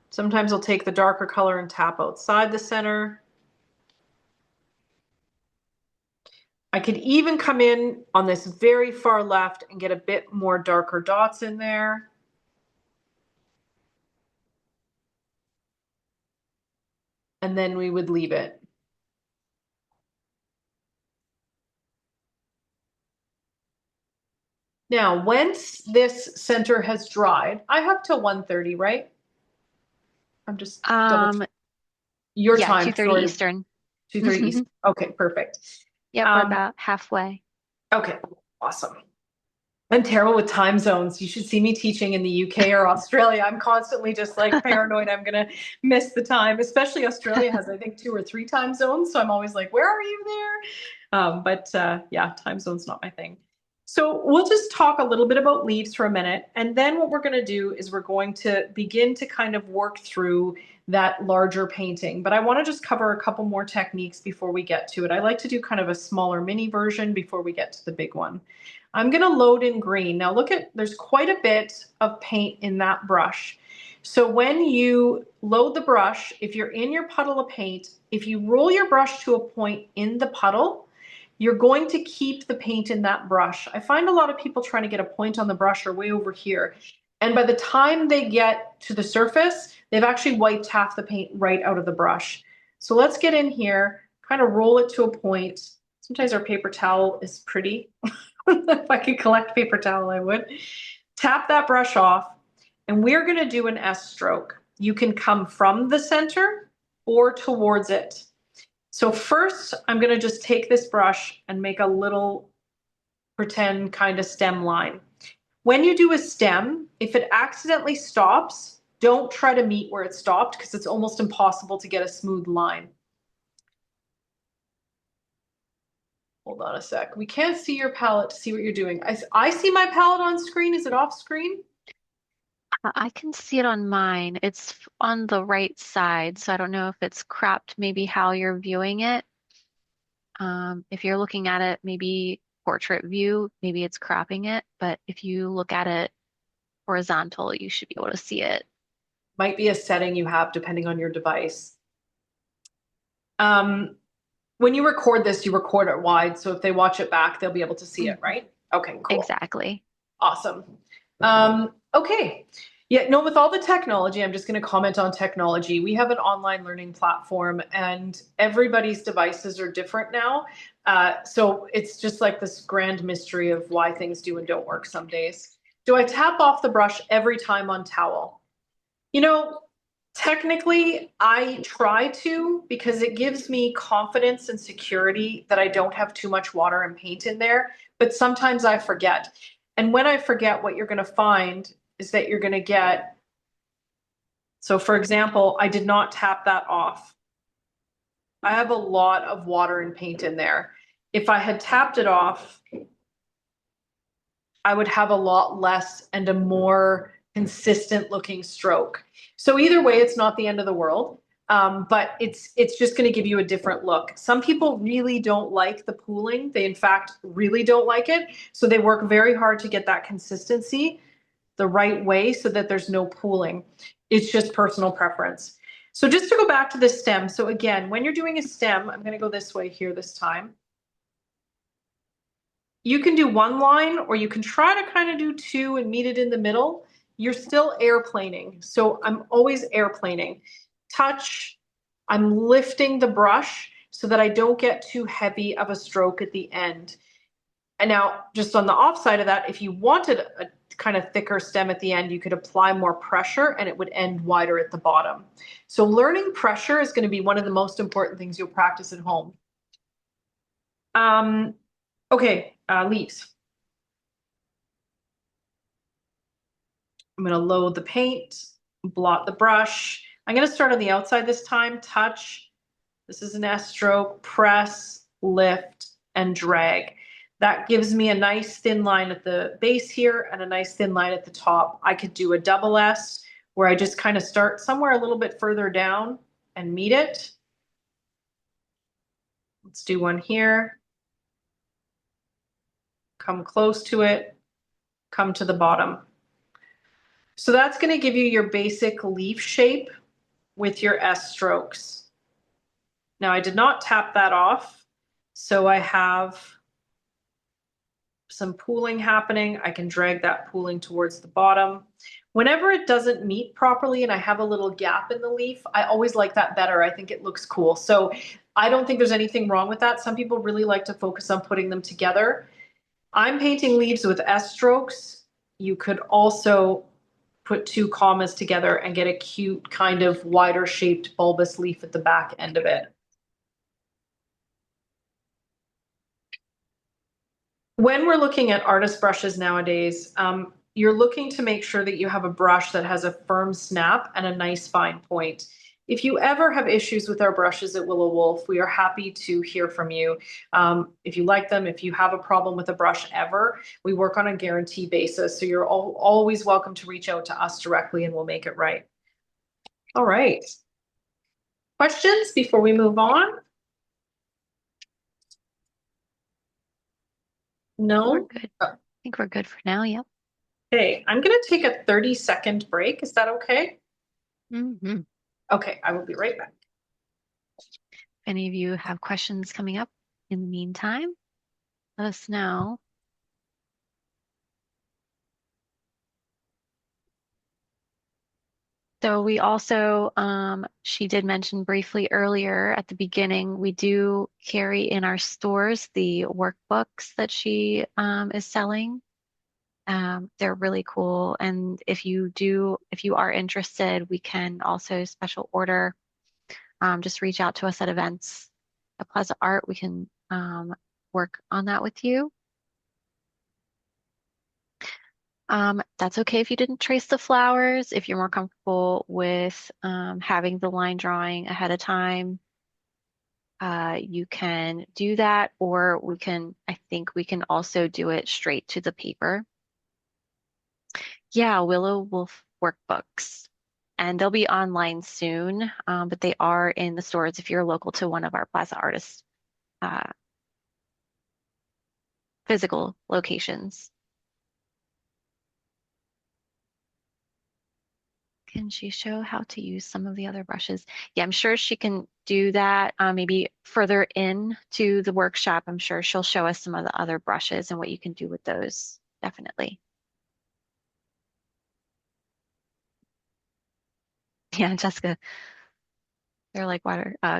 Sometimes I'll take the darker color and tap outside the center. I could even come in on this very far left and get a bit more darker dots in there. And then we would leave it. Now, once this center has dried, I have till 1:30, right? I'm just double your Yeah, time. 2:30 Sorry, Eastern. 2:30 Eastern. Okay, perfect. Yep, we're about halfway. Okay, awesome. I'm terrible with time zones. You should see me teaching in the UK or Australia. I'm constantly just like paranoid I'm gonna miss the time. Especially Australia has, I think, 2 or 3 time zones. So I'm always like, where are you there? Yeah, time zone's not my thing. So we'll just talk a little bit about leaves for a minute. And then what we're going to do is we're going to begin to kind of work through that larger painting. But I want to just cover a couple more techniques before we get to it. I like to do kind of a smaller mini version before we get to the big one. I'm going to load in green. Now look at, there's quite a bit of paint in that brush. So when you load the brush, if you're in your puddle of paint, if you roll your brush to a point in the puddle, you're going to keep the paint in that brush. I find a lot of people trying to get a point on the brush or way over here. And by the time they get to the surface, they've actually wiped half the paint right out of the brush. So let's get in here, kind of roll it to a point. Sometimes our paper towel is pretty. If I could collect paper towel, I would. Tap that brush off, and we're going to do an S stroke. You can come from the center or towards it. So first, I'm going to just take this brush and make a little pretend kind of stem line. When you do a stem, if it accidentally stops, don't try to meet where it stopped because it's almost impossible to get a smooth line. Hold on a sec. We can't see your palette to see what you're doing. I see my palette on screen. Is it off screen? I can see it on mine. It's on the right side, so I don't know if it's cropped maybe how you're viewing it. If you're looking at it, maybe portrait view, maybe it's cropping it, but if you look at it horizontal, you should be able to see it. Might be a setting you have depending on your device. When you record this, you record it wide, so if they watch it back, they'll be able to see it, Mhm. right? Okay, cool. Exactly. Awesome. Okay. Yeah, no, with all the technology, I'm just going to comment on technology. We have an online learning platform, and everybody's devices are different now. So it's just like this grand mystery of why things do and don't work some days. Do I tap off the brush every time on towel? You know, technically, I try to because it gives me confidence and security that I don't have too much water and paint in there. But sometimes I forget. And when I forget, what you're going to find is that you're going to get. So, for example, I did not tap that off. I have a lot of water and paint in there. If I had tapped it off, I would have a lot less and a more consistent looking stroke. So either way, it's not the end of the world. But it's just going to give you a different look. Some people really don't like the pooling. They in fact really don't like it. So they work very hard to get that consistency the right way so that there's no pooling. It's just personal preference. So just to go back to the stem. So again, when you're doing a stem, I'm going to go this way here this time. You can do one line or you can try to kind of do two and meet it in the middle. You're still airplaning. So I'm always airplaning. Touch, I'm lifting the brush so that I don't get too heavy of a stroke at the end. And now just on the off side of that, if you wanted a kind of thicker stem at the end, you could apply more pressure and it would end wider at the bottom. So learning pressure is going to be one of the most important things you'll practice at home. Okay, leaves. I'm going to load the paint, blot the brush. I'm going to start on the outside this time, touch. This is an S stroke, press, lift, and drag. That gives me a nice thin line at the base here and a nice thin line at the top. I could do a double S where I just kind of start somewhere a little bit further down and meet it. Let's do one here. Come close to it, come to the bottom. So that's going to give you your basic leaf shape with your S strokes. Now I did not tap that off, so I have some pooling happening. I can drag that pooling towards the bottom. Whenever it doesn't meet properly and I have a little gap in the leaf, I always like that better. I think it looks cool. So I don't think there's anything wrong with that. Some people really like to focus on putting them together. I'm painting leaves with S strokes. You could also put two commas together and get a cute kind of wider shaped bulbous leaf at the back end of it. When we're looking at artist brushes nowadays, you're looking to make sure that you have a brush that has a firm snap and a nice fine point. If you ever have issues with our brushes at Willow Wolfe, we are happy to hear from you. If you like them, if you have a problem with a brush ever, we work on a guarantee basis. So you're always welcome to reach out to us directly and we'll make it right. All right. Questions before we move on? No? We're good. I think we're good for now. Yep. Okay, I'm going to take a 30-second break. Is that okay? Mm-hmm. Okay, I will be right back. If any of you have questions coming up in the meantime, let us know. So we also, she did mention briefly earlier at the beginning, we do carry in our stores the workbooks that she is selling. They're really cool. And if you are interested, we can also special order. Just reach out to us at events at Plaza Art. We can work on that with you. That's okay if you didn't trace the flowers. If you're more comfortable with having the line drawing ahead of time, you can do that, or I think we can also do it straight to the paper. Yeah, Willow Wolfe workbooks. And they'll be online soon, but they are in the stores if you're local to one of our Plaza Artists uh, physical locations. Can she show how to use some of the other brushes? Yeah, I'm sure she can do that. Maybe further in to the workshop, I'm sure she'll show us some of the other brushes and what you can do with those. Definitely. Yeah, Jessica, they're like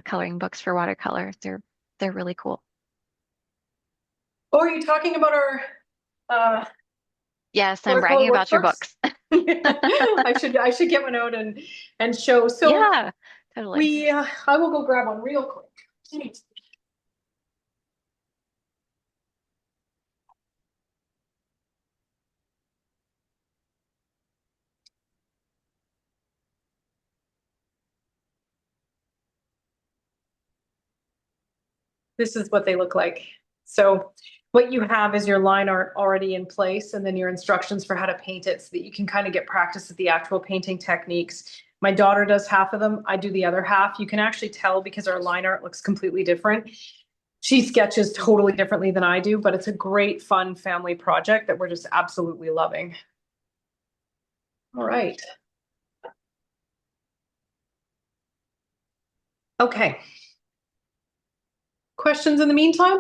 coloring books for watercolor. They're really cool. Oh, are you talking about our Yes, I'm watercolor bragging about your workbooks? books. I should get one out and show. So Yeah, totally. I will go grab one real quick. This is what they look like. So what you have is your line art already in place and then your instructions for how to paint it so that you can kind of get practice at the actual painting techniques. My daughter does half of them. I do the other half. You can actually tell because our line art looks completely different. She sketches totally differently than I do, but it's a great, fun family project that we're just absolutely loving. All right. Okay. Questions in the meantime?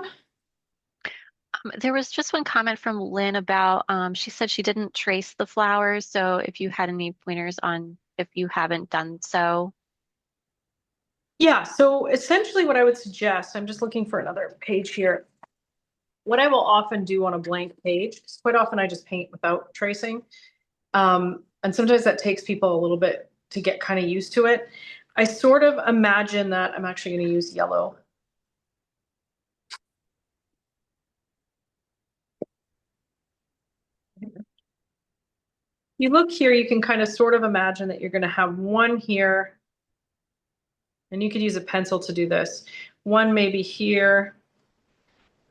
There was just one comment from Lynn about, she said she didn't trace the flowers. So if you had any pointers on if you haven't done so. Yeah, so essentially what I would suggest, I'm just looking for another page here. What I will often do on a blank page, quite often I just paint without tracing. And sometimes that takes people a little bit to get kind of used to it. I sort of imagine that I'm actually going to use yellow. You look here, you can kind of sort of imagine that you're going to have one here, and you could use a pencil to do this. One maybe here,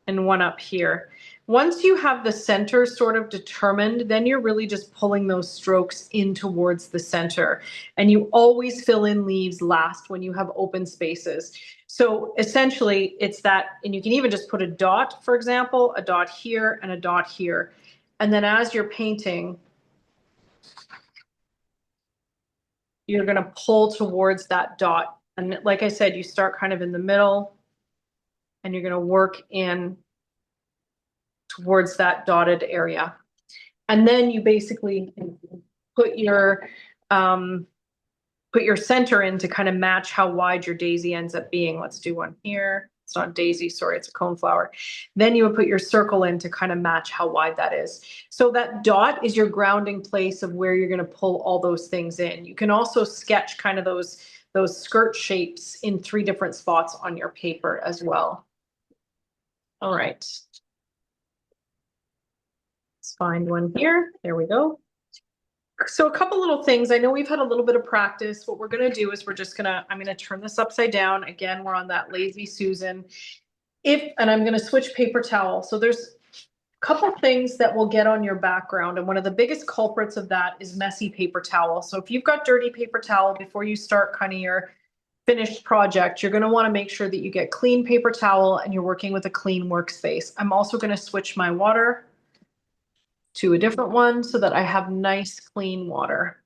and one up here. Once you have the center sort of determined, then you're really just pulling those strokes in towards the center. And you always fill in leaves last when you have open spaces. So essentially it's that, and you can even just put a dot, for example, a dot here and a dot here. And then as you're painting, you're going to pull towards that dot. And like I said, you start kind of in the middle and you're going to work in towards that dotted area. And then you basically put your center in to kind of match how wide your daisy ends up being. Let's do one here. It's not daisy, sorry, it's a coneflower. Then you would put your circle in to kind of match how wide that is. So that dot is your grounding place of where you're going to pull all those things in. You can also sketch kind of those skirt shapes in 3 different spots on your paper as well. All right. Let's find one here. There we go. So a couple little things. I know we've had a little bit of practice. What we're going to do is I'm going to turn this upside down. Again, we're on that lazy Susan. And I'm going to switch paper towel. So there's a couple things that will get on your background. And one of the biggest culprits of that is messy paper towel. So if you've got dirty paper towel before you start kind of your finished project, you're going to want to make sure that you get clean paper towel and you're working with a clean workspace. I'm also going to switch my water to a different one so that I have nice clean water.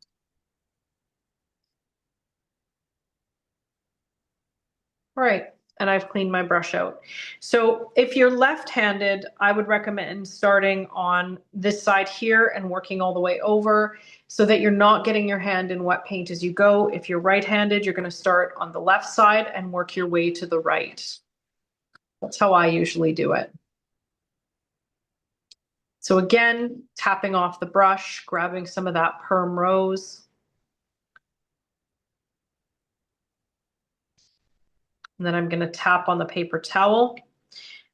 All right, and I've cleaned my brush out. So if you're left-handed, I would recommend starting on this side here and working all the way over so that you're not getting your hand in wet paint as you go. If you're right-handed, you're going to start on the left side and work your way to the right. That's how I usually do it. So again, tapping off the brush, grabbing some of that perm rose. And then I'm going to tap on the paper towel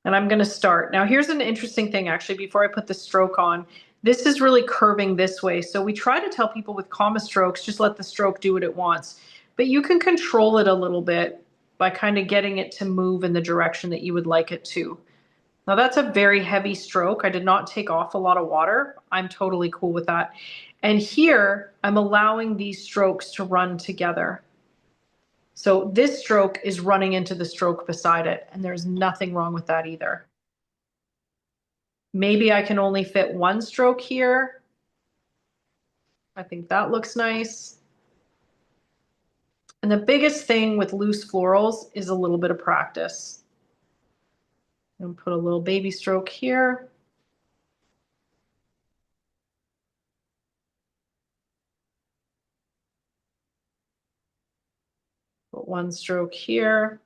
and I'm going to start. Now here's an interesting thing actually before I put the stroke on. This is really curving this way. So we try to tell people with comma strokes, just let the stroke do what it wants. But you can control it a little bit by kind of getting it to move in the direction that you would like it to. Now that's a very heavy stroke. I did not take off a lot of water. I'm totally cool with that. And here I'm allowing these strokes to run together. So this stroke is running into the stroke beside it, and there's nothing wrong with that either. Maybe I can only fit one stroke here. I think that looks nice. And the biggest thing with loose florals is a little bit of practice. And put a little baby stroke here. Put one stroke here.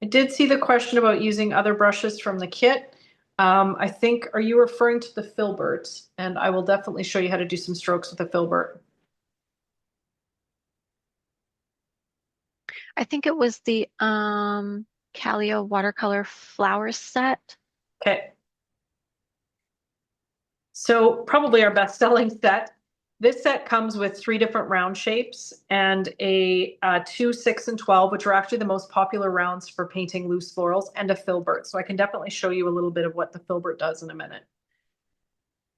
I did see the question about using other brushes from the kit. I think, are you referring to the filbert? And I will definitely show you how to do some strokes with a filbert. I think it was the Callia watercolor flower set. Okay. So probably our best selling set. This set comes with 3 different round shapes and a 2, 6, and 12, which are actually the most popular rounds for painting loose florals, and a filbert. So I can definitely show you a little bit of what the filbert does in a minute.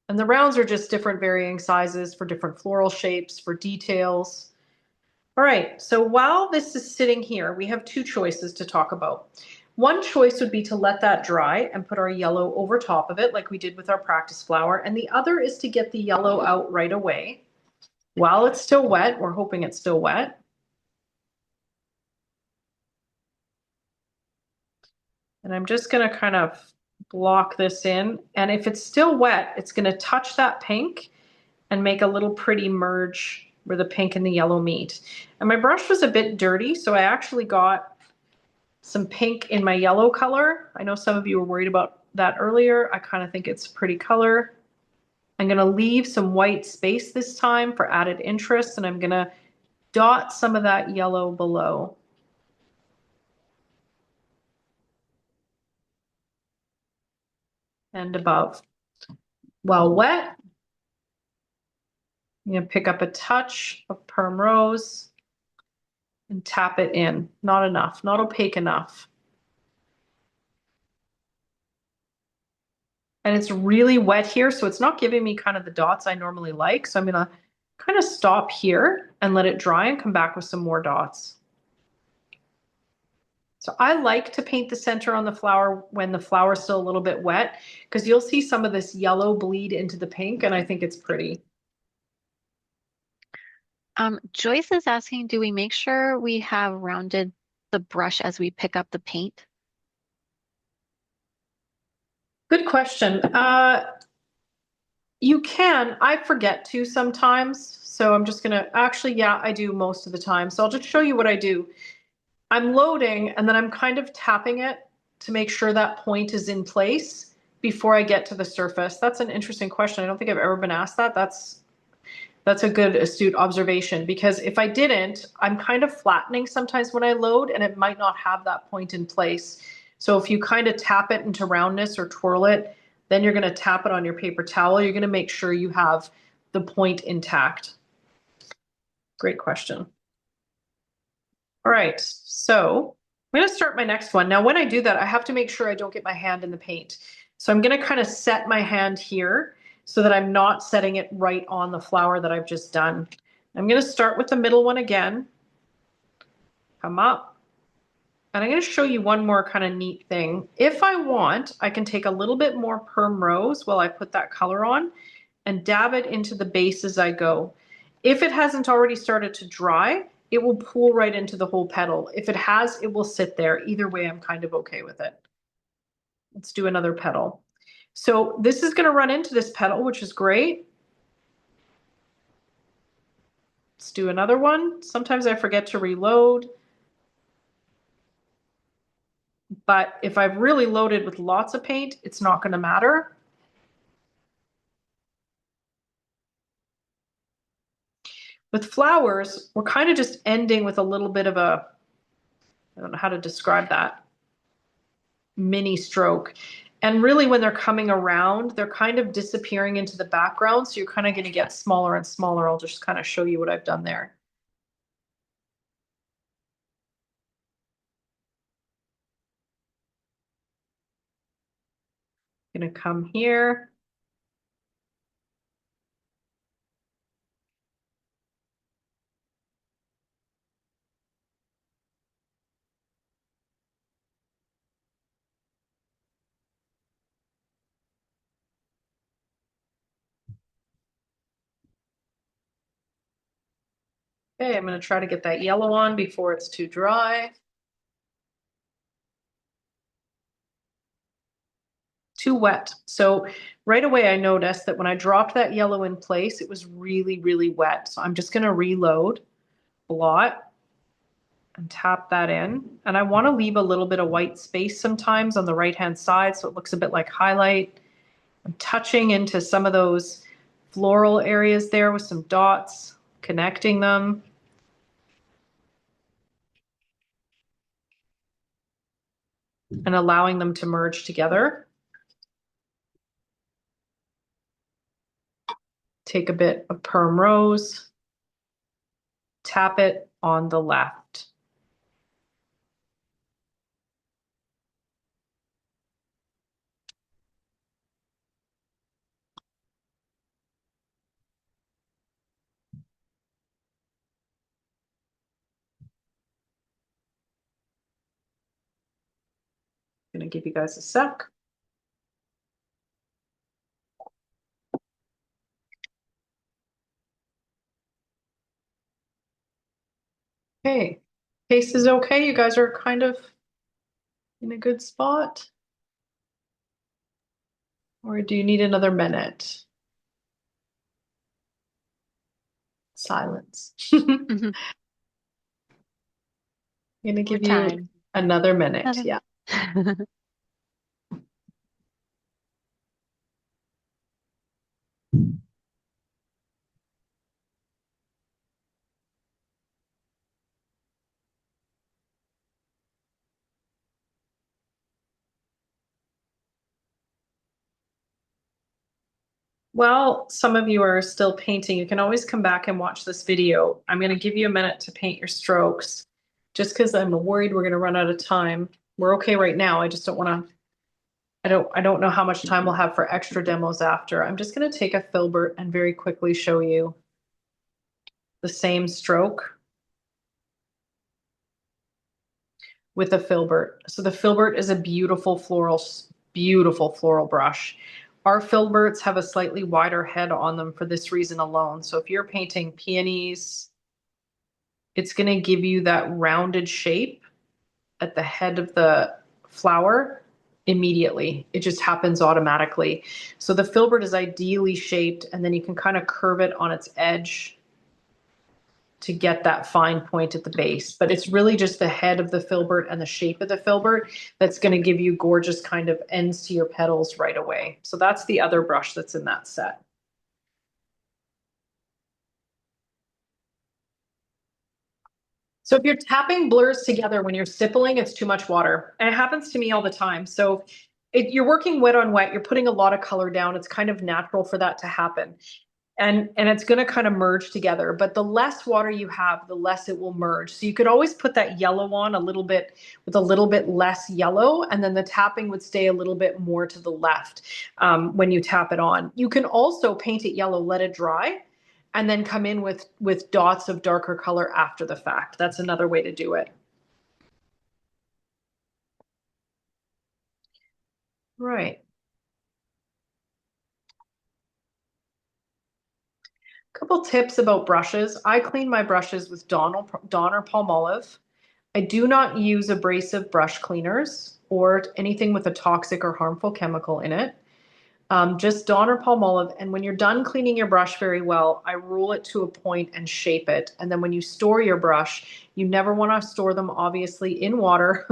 And the rounds are just different varying sizes for different floral shapes, for details. All right, so while this is sitting here, we have 2 choices to talk about. One choice would be to let that dry and put our yellow over top of it like we did with our practice flower. And the other is to get the yellow out right away. While it's still wet, we're hoping it's still wet. And I'm just gonna kind of block this in. And if it's still wet, it's gonna touch that pink and make a little pretty merge where the pink and the yellow meet. And my brush was a bit dirty, so I actually got some pink in my yellow color. I know some of you were worried about that earlier. I kind of think it's a pretty color. I'm going to leave some white space this time for added interest, and I'm going to dot some of that yellow below. And above. While wet, I'm going to pick up a touch of perm rose and tap it in. Not enough, not opaque enough. And it's really wet here, so it's not giving me kind of the dots I normally like. So I'm gonna kind of stop here and let it dry and come back with some more dots. So I like to paint the center on the flower when the flower is still a little bit wet, because you'll see some of this yellow bleed into the pink, and I think it's pretty. Joyce is asking, do we make sure we have rounded the brush as we pick up the paint? Good question. You can. I forget to sometimes. So I'm just gonna, actually, yeah, I do most of the time. So I'll just show you what I do. I'm loading and then I'm kind of tapping it to make sure that point is in place before I get to the surface. That's an interesting question. I don't think I've ever been asked that. That's a good astute observation, because if I didn't, I'm kind of flattening sometimes when I load and it might not have that point in place. So if you kind of tap it into roundness or twirl it, then you're going to tap it on your paper towel. You're going to make sure you have the point intact? Great question. All right, so I'm going to start my next one. Now, when I do that, I have to make sure I don't get my hand in the paint. So I'm going to kind of set my hand here so that I'm not setting it right on the flower that I've just done. I'm going to start with the middle one again. Come up. And I'm going to show you one more kind of neat thing. If I want, I can take a little bit more perm rose while I put that color on and dab it into the base as I go. If it hasn't already started to dry, it will pool right into the whole petal. If it has, it will sit there. Either way, I'm kind of okay with it. Let's do another petal. So this is going to run into this petal, which is great. Let's do another one. Sometimes I forget to reload. But if I've really loaded with lots of paint, it's not going to matter. With flowers, we're kind of just ending with a little bit of a, I don't know how to describe that, mini stroke. And really when they're coming around, they're kind of disappearing into the background. So you're kind of going to get smaller and smaller. I'll just kind of show you what I've done there. I'm going to come here. Okay, I'm going to try to get that yellow on before it's too dry. Too wet. So right away I noticed that when I dropped that yellow in place, it was really, really wet. So I'm just going to reload, blot, and tap that in. And I want to leave a little bit of white space sometimes on the right-hand side so it looks a bit like highlight. I'm touching into some of those floral areas there with some dots, connecting them. And allowing them to merge together. Take a bit of perm rose, tap it on the left. I'm going to give you guys a sec. Okay, pace is okay. You guys are kind of in a good spot. Or do you need another minute? Silence. I'm going to give you another minute. Yeah. While some of you are still painting, you can always come back and watch this video. I'm going to give you a minute to paint your strokes just because I'm worried we're going to run out of time. We're okay right now. I just don't want to, I don't know how much time we'll have for extra demos after. I'm just going to take a filbert and very quickly show you the same stroke with a filbert. So the filbert is a beautiful floral brush. Our filberts have a slightly wider head on them for this reason alone. So if you're painting peonies, it's going to give you that rounded shape at the head of the flower immediately. It just happens automatically. So the filbert is ideally shaped, and then you can kind of curve it on its edge to get that fine point at the base. But it's really just the head of the filbert and the shape of the filbert that's going to give you gorgeous kind of ends to your petals right away. So that's the other brush that's in that set. So if you're tapping blurs together when you're stippling, it's too much water. And it happens to me all the time. So if you're working wet on wet, you're putting a lot of color down. It's kind of natural for that to happen. and it's going to kind of merge together. But the less water you have, the less it will merge. So you could always put that yellow on a little bit with a little bit less yellow, and then the tapping would stay a little bit more to the left when you tap it on. You can also paint it yellow, let it dry, and then come in with dots of darker color after the fact. That's another way to do it. Right. Couple tips about brushes. I clean my brushes with Dawn or Palmolive. I do not use abrasive brush cleaners or anything with a toxic or harmful chemical in it. Just Dawn or Palmolive. And when you're done cleaning your brush very well, I roll it to a point and shape it. And then when you store your brush, you never want to store them obviously in water,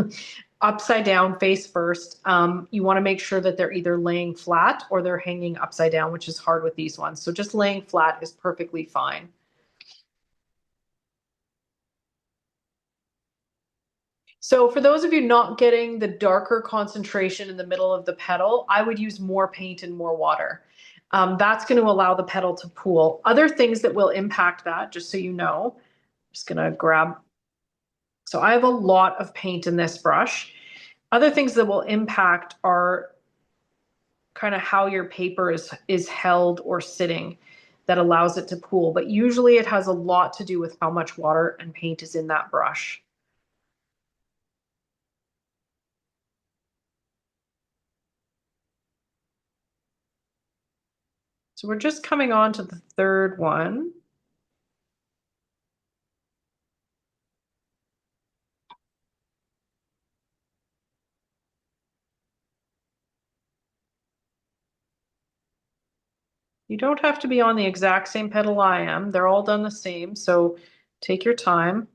upside down, face first. You want to make sure that they're either laying flat or they're hanging upside down, which is hard with these ones. So just laying flat is perfectly fine. So for those of you not getting the darker concentration in the middle of the petal, I would use more paint and more water. That's going to allow the petal to pool. Other things that will impact that, just so you know, I'm just going to grab. So I have a lot of paint in this brush. Other things that will impact are kind of how your paper is held or sitting that allows it to pool. But usually it has a lot to do with how much water and paint is in that brush. So we're just coming on to the third one. You don't have to be on the exact same petal I am. They're all done the same, so take your time.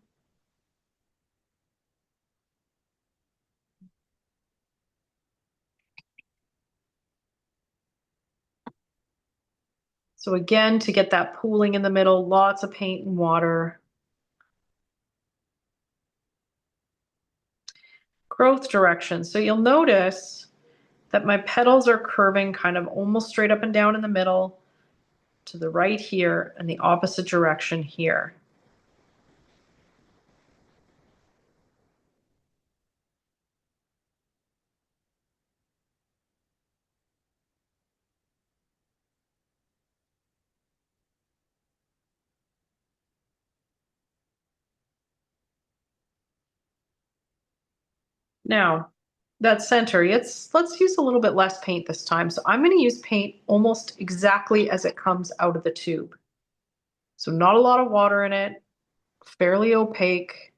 So again, to get that pooling in the middle, lots of paint and water. Growth direction. So you'll notice that my petals are curving kind of almost straight up and down in the middle, to the right here, and the opposite direction here. Now, that center, let's use a little bit less paint this time. So I'm going to use paint almost exactly as it comes out of the tube. So not a lot of water in it, fairly opaque.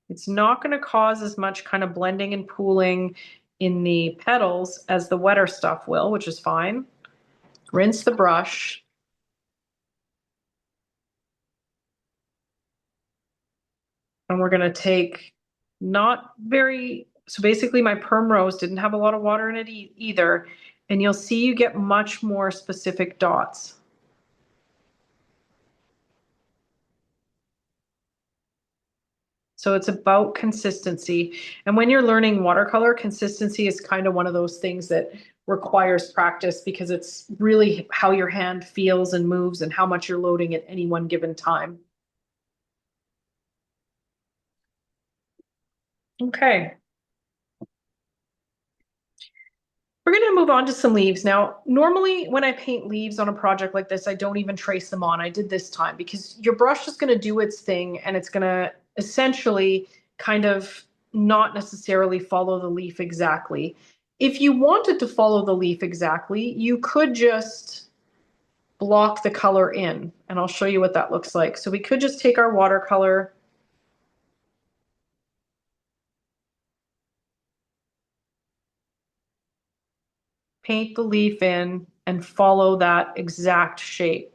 It's not going to cause as much kind of blending and pooling in the petals as the wetter stuff will, which is fine. Rinse the brush. And we're going to take not very, so basically my perm rose didn't have a lot of water in it either. And you'll see you get much more specific dots. So it's about consistency. And when you're learning watercolor, consistency is kind of one of those things that requires practice because it's really how your hand feels and moves and how much you're loading at any one given time. Okay. We're going to move on to some leaves. Now, normally when I paint leaves on a project like this, I don't even trace them on. I did this time because your brush is going to do its thing and it's going to essentially kind of not necessarily follow the leaf exactly. If you wanted to follow the leaf exactly, you could just block the color in, and I'll show you what that looks like. So we could just take our watercolor, paint the leaf in, and follow that exact shape.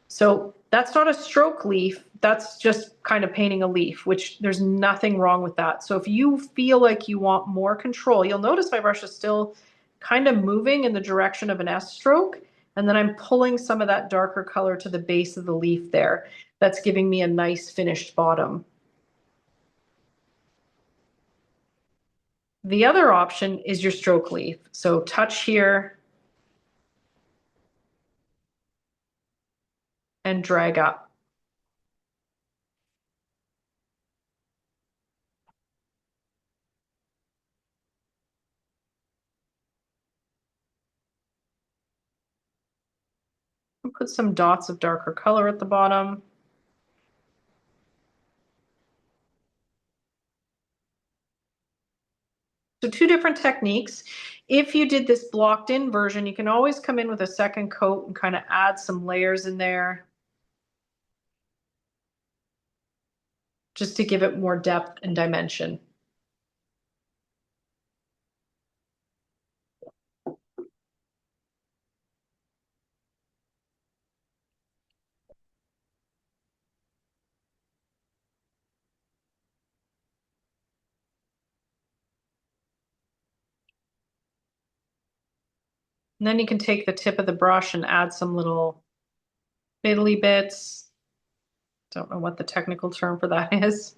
So that's not a stroke leaf, that's just kind of painting a leaf, which there's nothing wrong with that. So if you feel like you want more control, you'll notice my brush is still kind of moving in the direction of an S stroke, And then I'm pulling some of that darker color to the base of the leaf there. That's giving me a nice finished bottom. The other option is your stroke leaf. So touch here and drag up. And put some dots of darker color at the bottom. So two different techniques. If you did this blocked in version, you can always come in with a second coat and kind of add some layers in there just to give it more depth and dimension. And then you can take the tip of the brush and add some little fiddly bits. Don't know what the technical term for that is.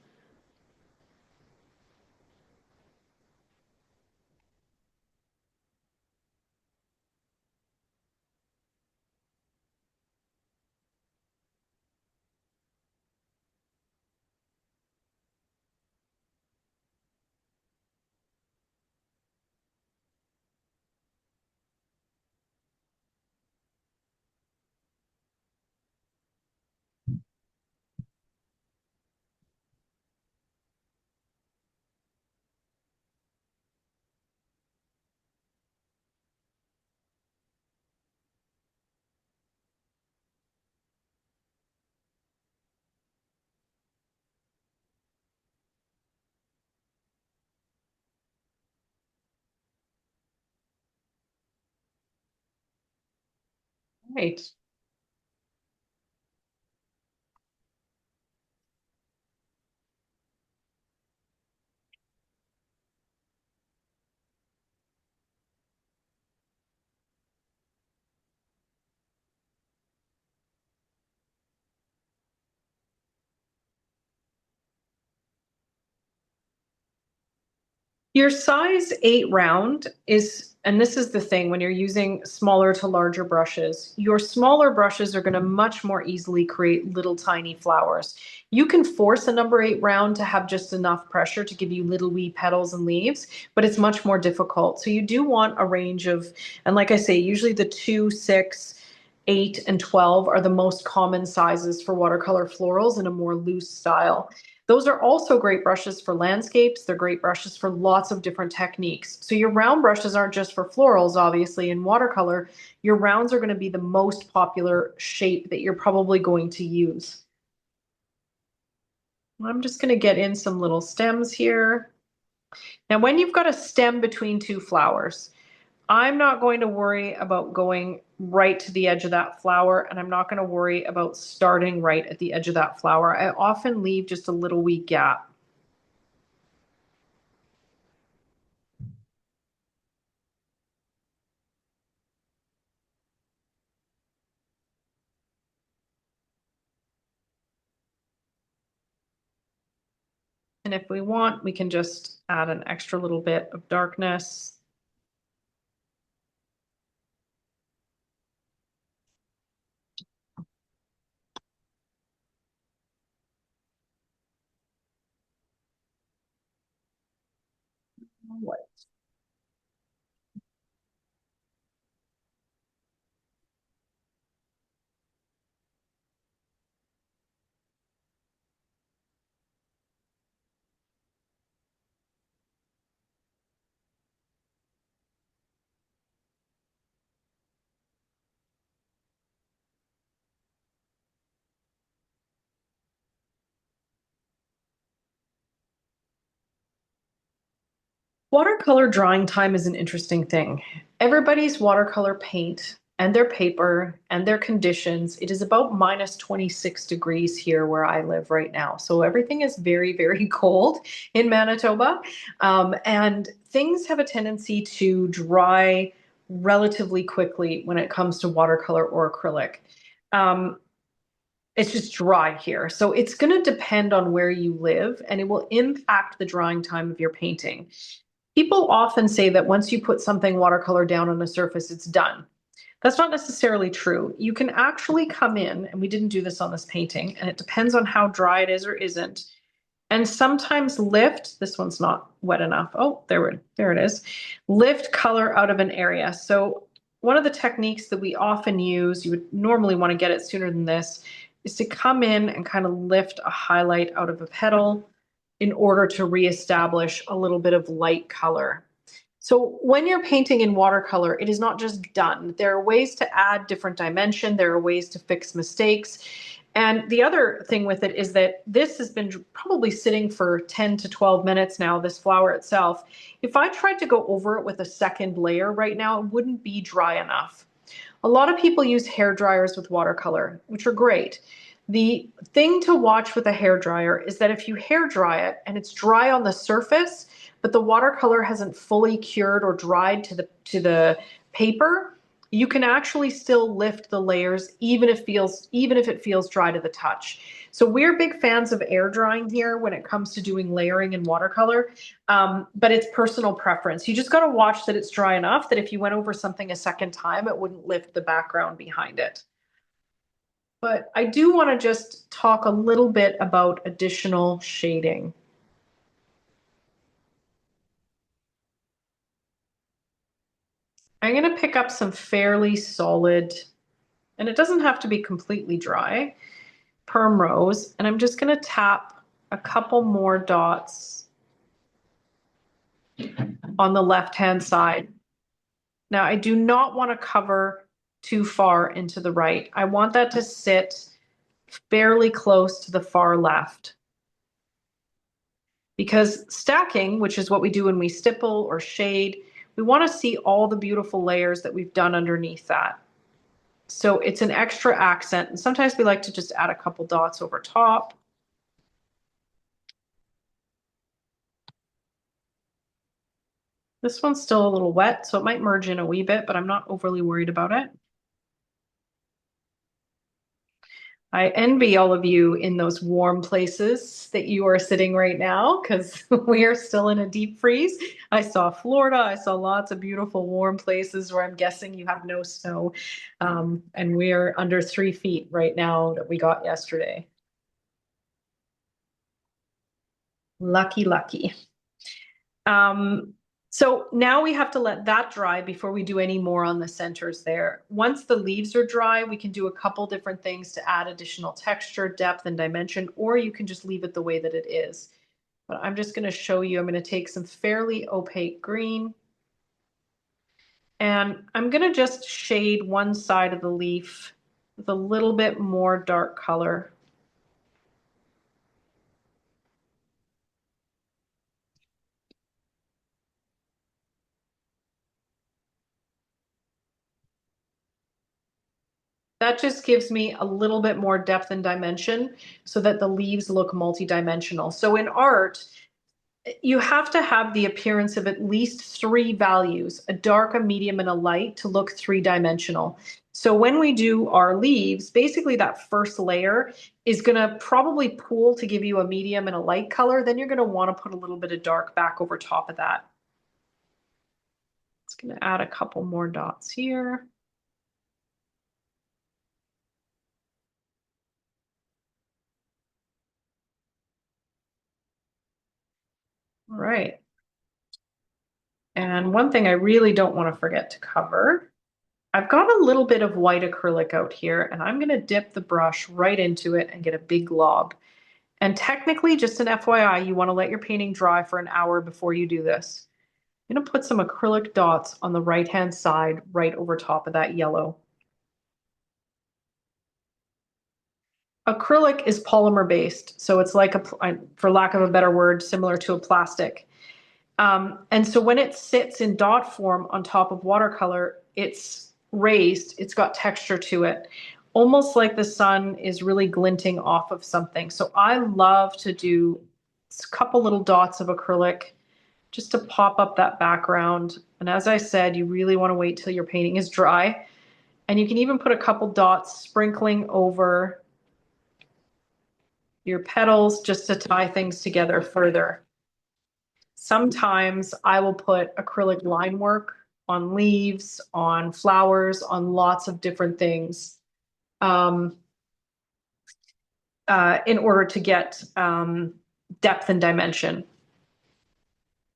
Right. Your size 8 round is, and this is the thing when you're using smaller to larger brushes, your smaller brushes are going to much more easily create little tiny flowers. You can force a number 8 round to have just enough pressure to give you little wee petals and leaves, but it's much more difficult. So you do want a range of, and like I say, usually the 2, 6, 8, and 12 are the most common sizes for watercolor florals in a more loose style. Those are also great brushes for landscapes. They're great brushes for lots of different techniques. So your round brushes aren't just for florals, obviously. In watercolor, your rounds are going to be the most popular shape that you're probably going to use. I'm just going to get in some little stems here. Now, when you've got a stem between two flowers, I'm not going to worry about going right to the edge of that flower, and I'm not going to worry about starting right at the edge of that flower. I often leave just a little wee gap. And if we want, we can just add an extra little bit of darkness. Watercolor drawing time is an interesting thing. Everybody's watercolor paint and their paper and their conditions, it is about minus 26 degrees here where I live right now. So everything is very, very cold in Manitoba. And things have a tendency to dry relatively quickly when it comes to watercolor or acrylic. It's just dry here. So it's going to depend on where you live, and it will impact the drying time of your painting. People often say that once you put something watercolor down on a surface, it's done. That's not necessarily true. You can actually come in, and we didn't do this on this painting, and it depends on how dry it is or isn't, and sometimes lift, this one's not wet enough. Oh, there it is. Lift color out of an area. So one of the techniques that we often use, you would normally want to get it sooner than this, is to come in and kind of lift a highlight out of a petal in order to reestablish a little bit of light color. So when you're painting in watercolor, it is not just done. There are ways to add different dimension. There are ways to fix mistakes. And the other thing with it is that this has been probably sitting for 10 to 12 minutes now, this flower itself. If I tried to go over it with a second layer right now, it wouldn't be dry enough. A lot of people use hair dryers with watercolor, which are great. The thing to watch with a hair dryer is that if you hair dry it and it's dry on the surface, but the watercolor hasn't fully cured or dried to the paper, you can actually still lift the layers even if it feels dry to the touch. So we're big fans of air drying here when it comes to doing layering in watercolor, but it's personal preference. You just got to watch that it's dry enough that if you went over something a second time, it wouldn't lift the background behind it. But I do want to just talk a little bit about additional shading. I'm going to pick up some fairly solid, and it doesn't have to be completely dry, perm rose, and I'm just going to tap a couple more dots on the left-hand side. Now, I do not want to cover too far into the right. I want that to sit fairly close to the far left. Because stacking, which is what we do when we stipple or shade, we want to see all the beautiful layers that we've done underneath that. So it's an extra accent. And sometimes we like to just add a couple dots over top. This one's still a little wet, so it might merge in a wee bit, but I'm not overly worried about it. I envy all of you in those warm places that you are sitting right now, because we are still in a deep freeze. I saw Florida. I saw lots of beautiful warm places where I'm guessing you have no snow. And we're under 3 feet right now that we got yesterday. Lucky, lucky. So now we have to let that dry before we do any more on the centers there. Once the leaves are dry, we can do a couple different things to add additional texture, depth, and dimension, or you can just leave it the way that it is. But I'm just going to show you, I'm going to take some fairly opaque green, and I'm going to just shade one side of the leaf with a little bit more dark color. That just gives me a little bit more depth and dimension so that the leaves look multidimensional. So in art, you have to have the appearance of at least 3 values, a dark, a medium, and a light, to look 3-dimensional. So when we do our leaves, basically that first layer is going to probably pool to give you a medium and a light color. Then you're going to want to put a little bit of dark back over top of that. It's going to add a couple more dots here. All right. And one thing I really don't want to forget to cover, I've got a little bit of white acrylic out here, and I'm going to dip the brush right into it and get a big glob. And technically, just an FYI, you want to let your painting dry for an hour before you do this. I'm going to put some acrylic dots on the right-hand side right over top of that yellow. Acrylic is polymer based, so it's like, for lack of a better word, similar to a plastic. And so when it sits in dot form on top of watercolor, it's raised, it's got texture to it, almost like the sun is really glinting off of something. So I love to do a couple little dots of acrylic just to pop up that background And as I said, you really want to wait till your painting is dry. And you can even put a couple dots sprinkling over your petals just to tie things together further. Sometimes I will put acrylic line work on leaves, on flowers, on lots of different things um, in order to get depth and dimension.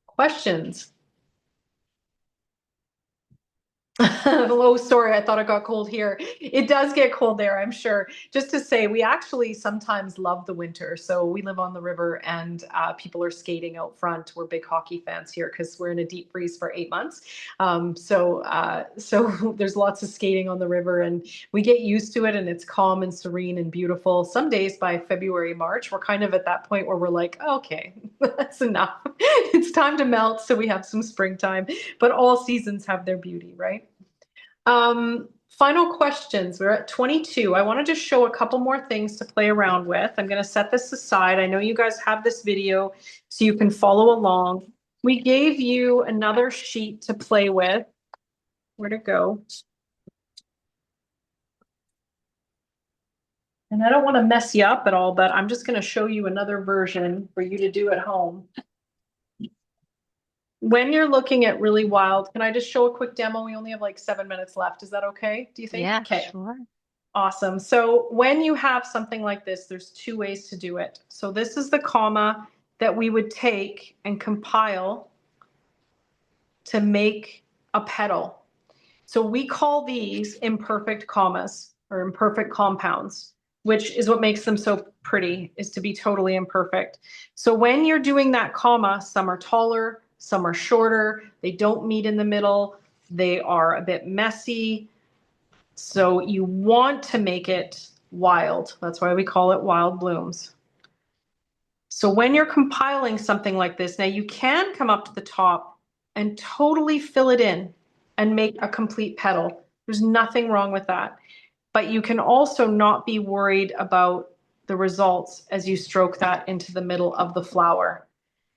Questions? Oh, sorry, I thought it got cold here. It does get cold there, I'm sure. Just to say, we actually sometimes love the winter. So we live on the river and people are skating out front. We're big hockey fans here because we're in a deep freeze for 8 months. So there's lots of skating on the river and we get used to it and it's calm and serene and beautiful. Some days by February, March, we're kind of at that point where we're like, okay, that's enough. It's time to melt so we have some springtime. But all seasons have their beauty, right? Final questions. We're at 22. I want to just show a couple more things to play around with. I'm going to set this aside. I know you guys have this video so you can follow along. We gave you another sheet to play with. Where'd it go? And I don't want to mess you up at all, but I'm just going to show you another version for you to do at home. When you're looking at really wild, can I just show a quick demo? We only have like 7 minutes left. Is that okay? Do you think? Yeah, Okay. sure. Awesome. So when you have something like this, there's two ways to do it. So this is the comma that we would take and compile to make a petal. So we call these imperfect commas or imperfect compounds, which is what makes them so pretty, is to be totally imperfect. So when you're doing that comma, some are taller, some are shorter, they don't meet in the middle, they are a bit messy. So you want to make it wild. That's why we call it wild blooms. So when you're compiling something like this, now you can come up to the top and totally fill it in and make a complete petal. There's nothing wrong with that. But you can also not be worried about the results as you stroke that into the middle of the flower.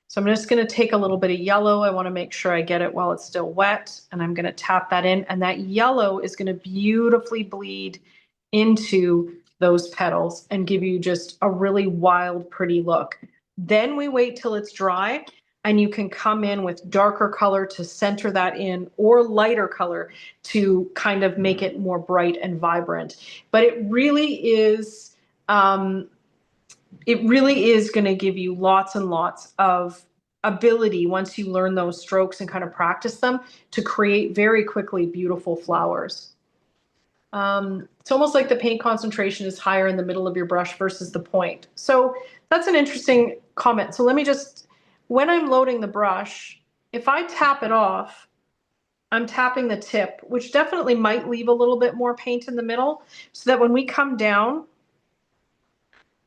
So I'm just going to take a little bit of yellow. I want to make sure I get it while it's still wet. And I'm going to tap that in. And that yellow is going to beautifully bleed into those petals and give you just a really wild, pretty look. Then we wait till it's dry and you can come in with darker color to center that in or lighter color to kind of make it more bright and vibrant. But it really is going to give you lots and lots of ability once you learn those strokes and kind of practice them to create very quickly beautiful flowers. It's almost like the paint concentration is higher in the middle of your brush versus the point. So that's an interesting comment. So let me just, when I'm loading the brush, if I tap it off, I'm tapping the tip, which definitely might leave a little bit more paint in the middle so that when we come down,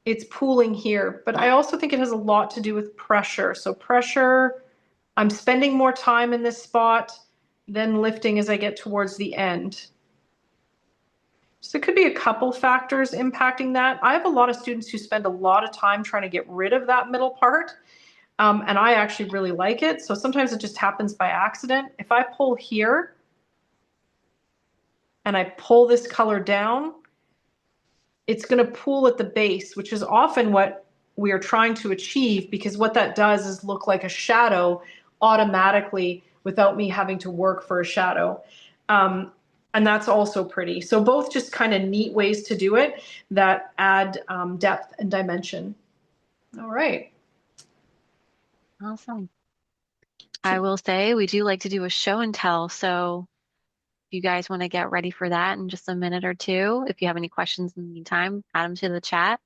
it's pooling here, but I also think it has a lot to do with pressure. So pressure, I'm spending more time in this spot than lifting as I get towards the end. So it could be a couple factors impacting that. I have a lot of students who spend a lot of time trying to get rid of that middle part. And I actually really like it. So sometimes it just happens by accident. If I pull here and I pull this color down, it's going to pool at the base, which is often what we are trying to achieve, because what that does is look like a shadow automatically without me having to work for a shadow. And that's also pretty. So both just kind of neat ways to do it that add depth and dimension. All right. Awesome. I will say we do like to do a show and tell. So if you guys want to get ready for that in just a minute or two, if you have any questions in the meantime, add them to the chat.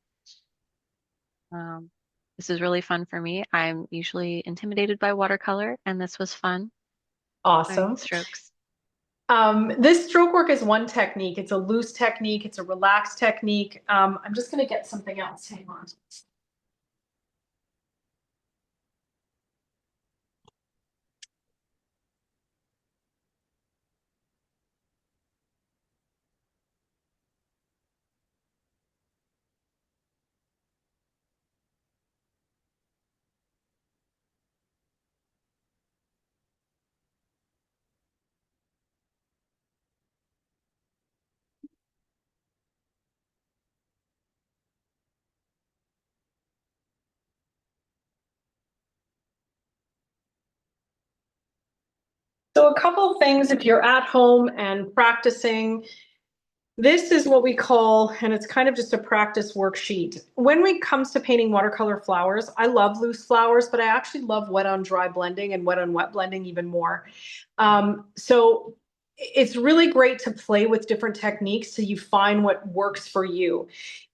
Um, this is really fun for me. I'm usually intimidated by watercolor, and this was fun learning Awesome. strokes. This stroke work is one technique. It's a loose technique. It's a relaxed technique. I'm just going to get something else. Hang on. So a couple things if you're at home and practicing, this is what we call, and it's kind of just a practice worksheet. When it comes to painting watercolor flowers, I love loose flowers, but I actually love wet on dry blending and wet on wet blending even more. So it's really great to play with different techniques so you find what works for you.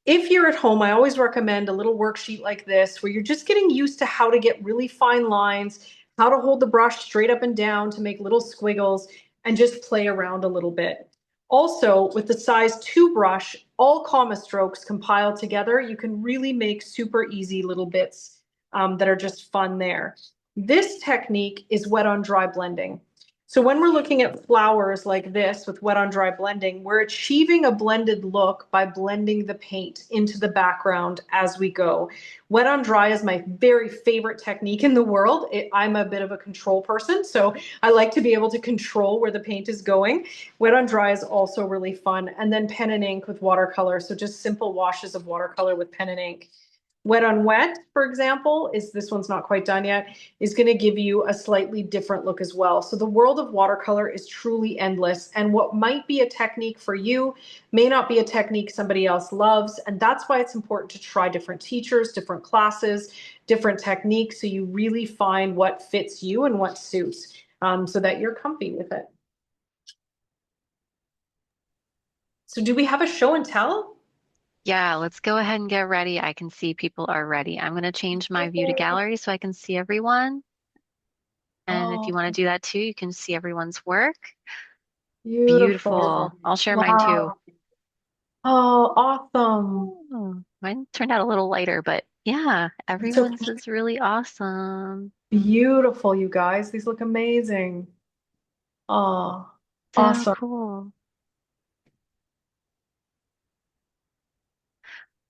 If you're at home, I always recommend a little worksheet like this where you're just getting used to how to get really fine lines, how to hold the brush straight up and down to make little squiggles, and just play around a little bit. Also, with the size 2 brush, all comma strokes compiled together, you can really make super easy little bits that are just fun there. This technique is wet on dry blending. So when we're looking at flowers like this with wet on dry blending, we're achieving a blended look by blending the paint into the background as we go. Wet on dry is my very favorite technique in the world. I'm a bit of a control person, so I like to be able to control where the paint is going. Wet on dry is also really fun. And then pen and ink with watercolor. So just simple washes of watercolor with pen and ink. Wet on wet, for example, is this one's not quite done yet, is going to give you a slightly different look as well. So the world of watercolor is truly endless. And what might be a technique for you may not be a technique somebody else loves. And that's why it's important to try different teachers, different classes, different techniques, so you really find what fits you and what suits, so that you're comfy with it. So do we have a show and tell? Yeah, let's go ahead and get ready. I can see people are ready. I'm going to change my view to gallery so I can see everyone. And if you Oh, want to do that too, you can see everyone's work. beautiful. Beautiful. I'll share mine too. Wow. Oh, awesome. Oh, mine turned out a little lighter, but yeah, It's everyone's okay. is really awesome. Beautiful, you guys. These look amazing. Oh, So awesome. cool.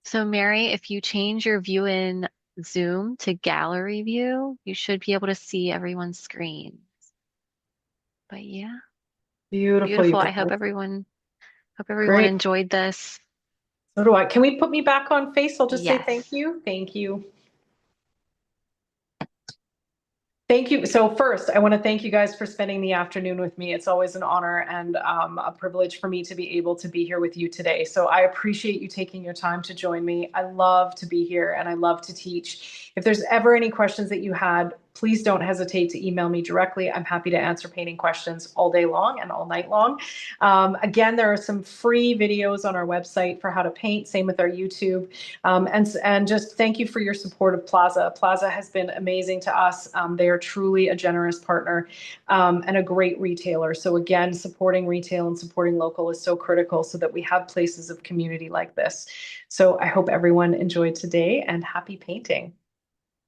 So Mary, if you change your view in Zoom to gallery view, you should be able to see everyone's screen. But yeah, Beautiful, you beautiful. I guys. hope everyone Great. enjoyed this. So do I. Can we put me back on face? I'll just say thank Yes. you. Thank you. Thank you. So first, I want to thank you guys for spending the afternoon with me. It's always an honor and a privilege for me to be able to be here with you today. So I appreciate you taking your time to join me. I love to be here and I love to teach. If there's ever any questions that you had, please don't hesitate to email me directly. I'm happy to answer painting questions all day long and all night long. Again, there are some free videos on our website for how to paint. Same with our YouTube. And just thank you for your support of Plaza. Plaza has been amazing to us. They are truly a generous partner, and a great retailer. So again, supporting retail and supporting local is so critical so that we have places of community like this. So I hope everyone enjoyed today and happy painting.